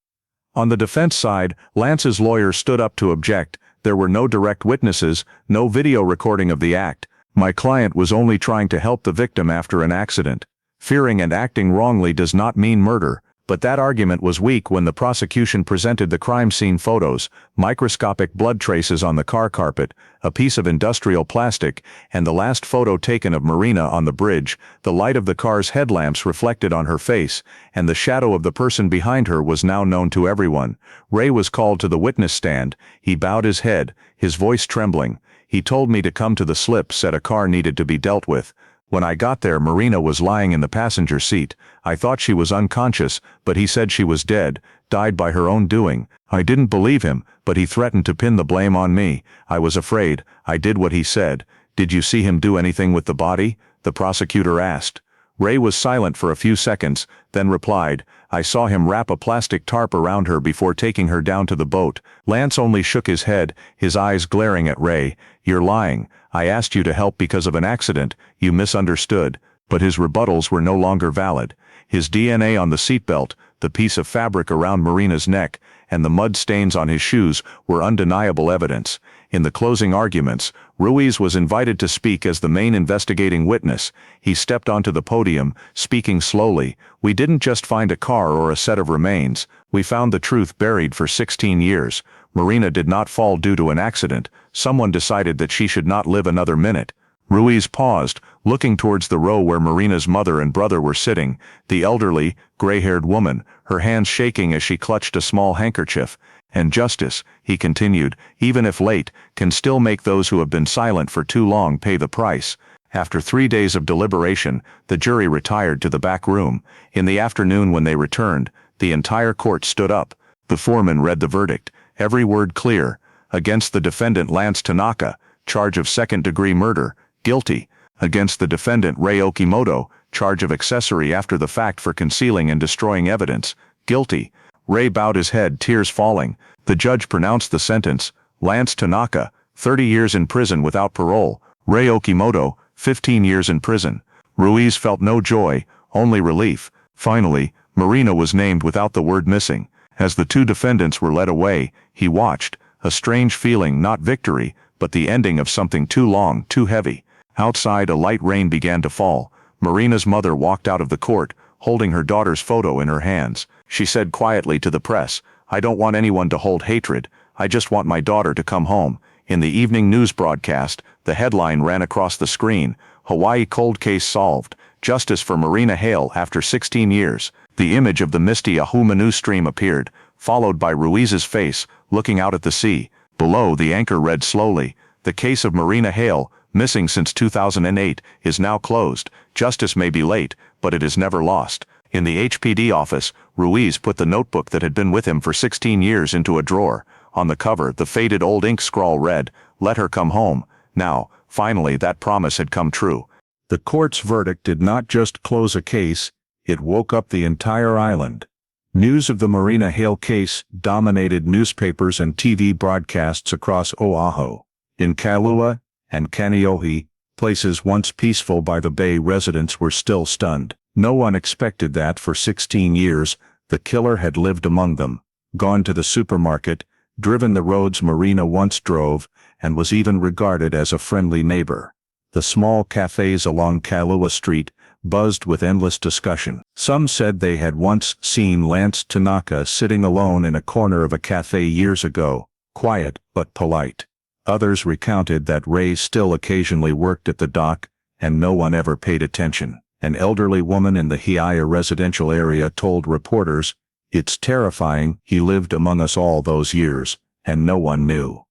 A: On the defense side, Lance's lawyer stood up to object. There were no direct witnesses, no video recording of the act. My client was only trying to help the victim after an accident. Fearing and acting wrongly does not mean murder. But that argument was weak when the prosecution presented the crime scene photos, microscopic blood traces on the car carpet, a piece of industrial plastic, and the last photo taken of Marina on the bridge. The light of the car's headlamps reflected on her face, and the shadow of the person behind her was now known to everyone. Ray was called to the witness stand. He bowed his head, his voice trembling. "He told me to come to the slip, said a car needed to be dealt with. When I got there, Marina was lying in the passenger seat. I thought she was unconscious, but he said she was dead, died by her own doing. I didn't believe him, but he threatened to pin the blame on me. I was afraid. I did what he said." "Did you see him do anything with the body?" the prosecutor asked. Ray was silent for a few seconds, then replied, "I saw him wrap a plastic tarp around her before taking her down to the boat." Lance only shook his head, his eyes glaring at Ray. "You're lying. I asked you to help because of an accident. You misunderstood." But his rebuttals were no longer valid. His DNA on the seatbelt, the piece of fabric around Marina's neck, and the mud stains on his shoes were undeniable evidence. In the closing arguments, Ruiz was invited to speak as the main investigating witness. He stepped onto the podium, speaking slowly. "We didn't just find a car or a set of remains. We found the truth buried for 16 years. Marina did not fall due to an accident. Someone decided that she should not live another minute." Ruiz paused, looking towards the row where Marina's mother and brother were sitting, the elderly, gray-haired woman, her hands shaking as she clutched a small handkerchief. "And justice," he continued, "even if late, can still make those who have been silent for too long pay the price." After 3 days of deliberation, the jury retired to the back room. In the afternoon when they returned, the entire court stood up. The foreman read the verdict, every word clear. Against the defendant Lance Tanaka, charge of second-degree murder, guilty. Against the defendant Ray Okimoto, charge of accessory after the fact for concealing and destroying evidence, guilty. Ray bowed his head, tears falling. The judge pronounced the sentence. Lance Tanaka, 30 years in prison without parole. Ray Okimoto, 15 years in prison. Ruiz felt no joy, only relief. Finally, Marina was named without the word missing. As the two defendants were led away, he watched, a strange feeling, not victory, but the ending of something too long, too heavy. Outside, a light rain began to fall. Marina's mother walked out of the court, holding her daughter's photo in her hands. She said quietly to the press, "I don't want anyone to hold hatred. I just want my daughter to come home." In the evening news broadcast, the headline ran across the screen, "Hawaii cold case solved. Justice for Marina Hale after 16 years. The image of the misty Ahumanu stream appeared, followed by Ruiz's face, looking out at the sea. Below, the anchor read slowly, "The case of Marina Hale, missing since 2008, is now closed. Justice may be late, but it is never lost." In the HPD office, Ruiz put the notebook that had been with him for 16 years into a drawer. On the cover, the faded old ink scrawl read, "Let her come home." Now, finally, that promise had come true. The court's verdict did not just close a case, it woke up the entire island. News of the Marina Hale case dominated newspapers and TV broadcasts across Oahu. In Kailua and Kaneohe, places once peaceful by the bay, residents were still stunned. No one expected that for 16 years, the killer had lived among them, gone to the supermarket, driven the roads Marina once drove, and was even regarded as a friendly neighbor. The small cafes along Kailua Street buzzed with endless discussion. Some said they had once seen Lance Tanaka sitting alone in a corner of a cafe years ago, quiet but polite. Others recounted that Ray still occasionally worked at the dock, and no one ever paid attention. An elderly woman in the Hiaya residential area told reporters, "It's terrifying, he lived among us all those years, and no one knew."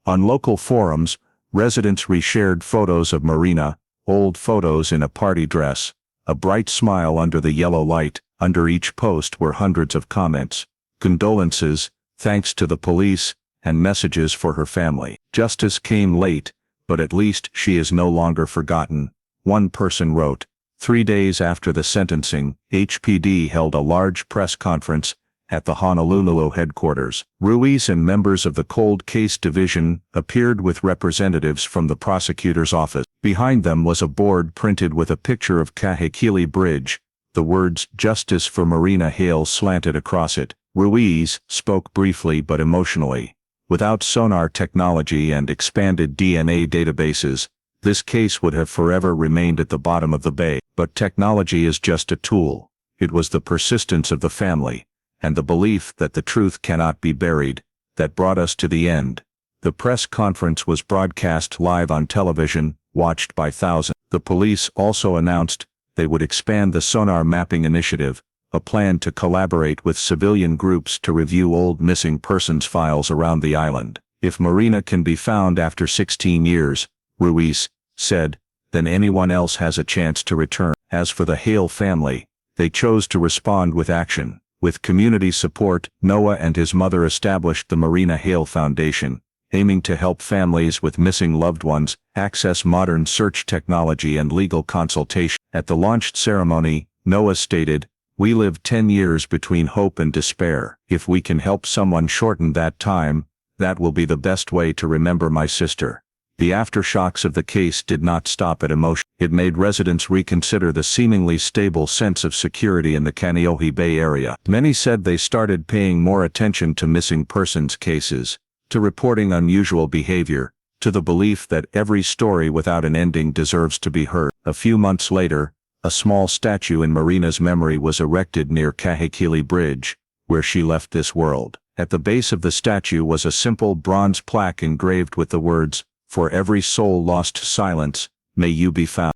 A: On local forums, residents reshared photos of Marina, old photos in a party dress, a bright smile under the yellow light. Under each post were hundreds of comments, condolences, thanks to the police, and messages for her family. Justice came late, but at least she is no longer forgotten, one person wrote. 3 days after the sentencing, HPD held a large press conference at the Honolulu headquarters. Ruiz and members of the Cold Case Division appeared with representatives from the prosecutor's office. Behind them was a board printed with a picture of Kahekili Bridge. The words "Justice for Marina Hale" slanted across it. Ruiz spoke briefly but emotionally. Without sonar technology and expanded DNA databases, this case would have forever remained at the bottom of the bay. But technology is just a tool. It was the persistence of the family, and the belief that the truth cannot be buried, that brought us to the end. The press conference was broadcast live on television, watched by thousands. The police also announced they would expand the sonar mapping initiative, a plan to collaborate with civilian groups to review old missing persons files around the island. If Marina can be found after 16 years, Ruiz said, then anyone else has a chance to return. As for the Hale family, they chose to respond with action. With community support, Noah and his mother established the Marina Hale Foundation, aiming to help families with missing loved ones access modern search technology and legal consultation. At the launch ceremony, Noah stated, "We live 10 years between hope and despair. If we can help someone shorten that time, that will be the best way to remember my sister." The aftershocks of the case did not stop at emotion. It made residents reconsider the seemingly stable sense of security in the Kaneohe Bay area. Many said they started paying more attention to missing persons cases, to reporting unusual behavior, to the belief that every story without an ending deserves to be heard. A few months later, a small statue in Marina's memory was erected near Kahekili Bridge, where she left this world. At the base of the statue was a simple bronze plaque engraved with the words, "For every soul lost to silence, may you be found."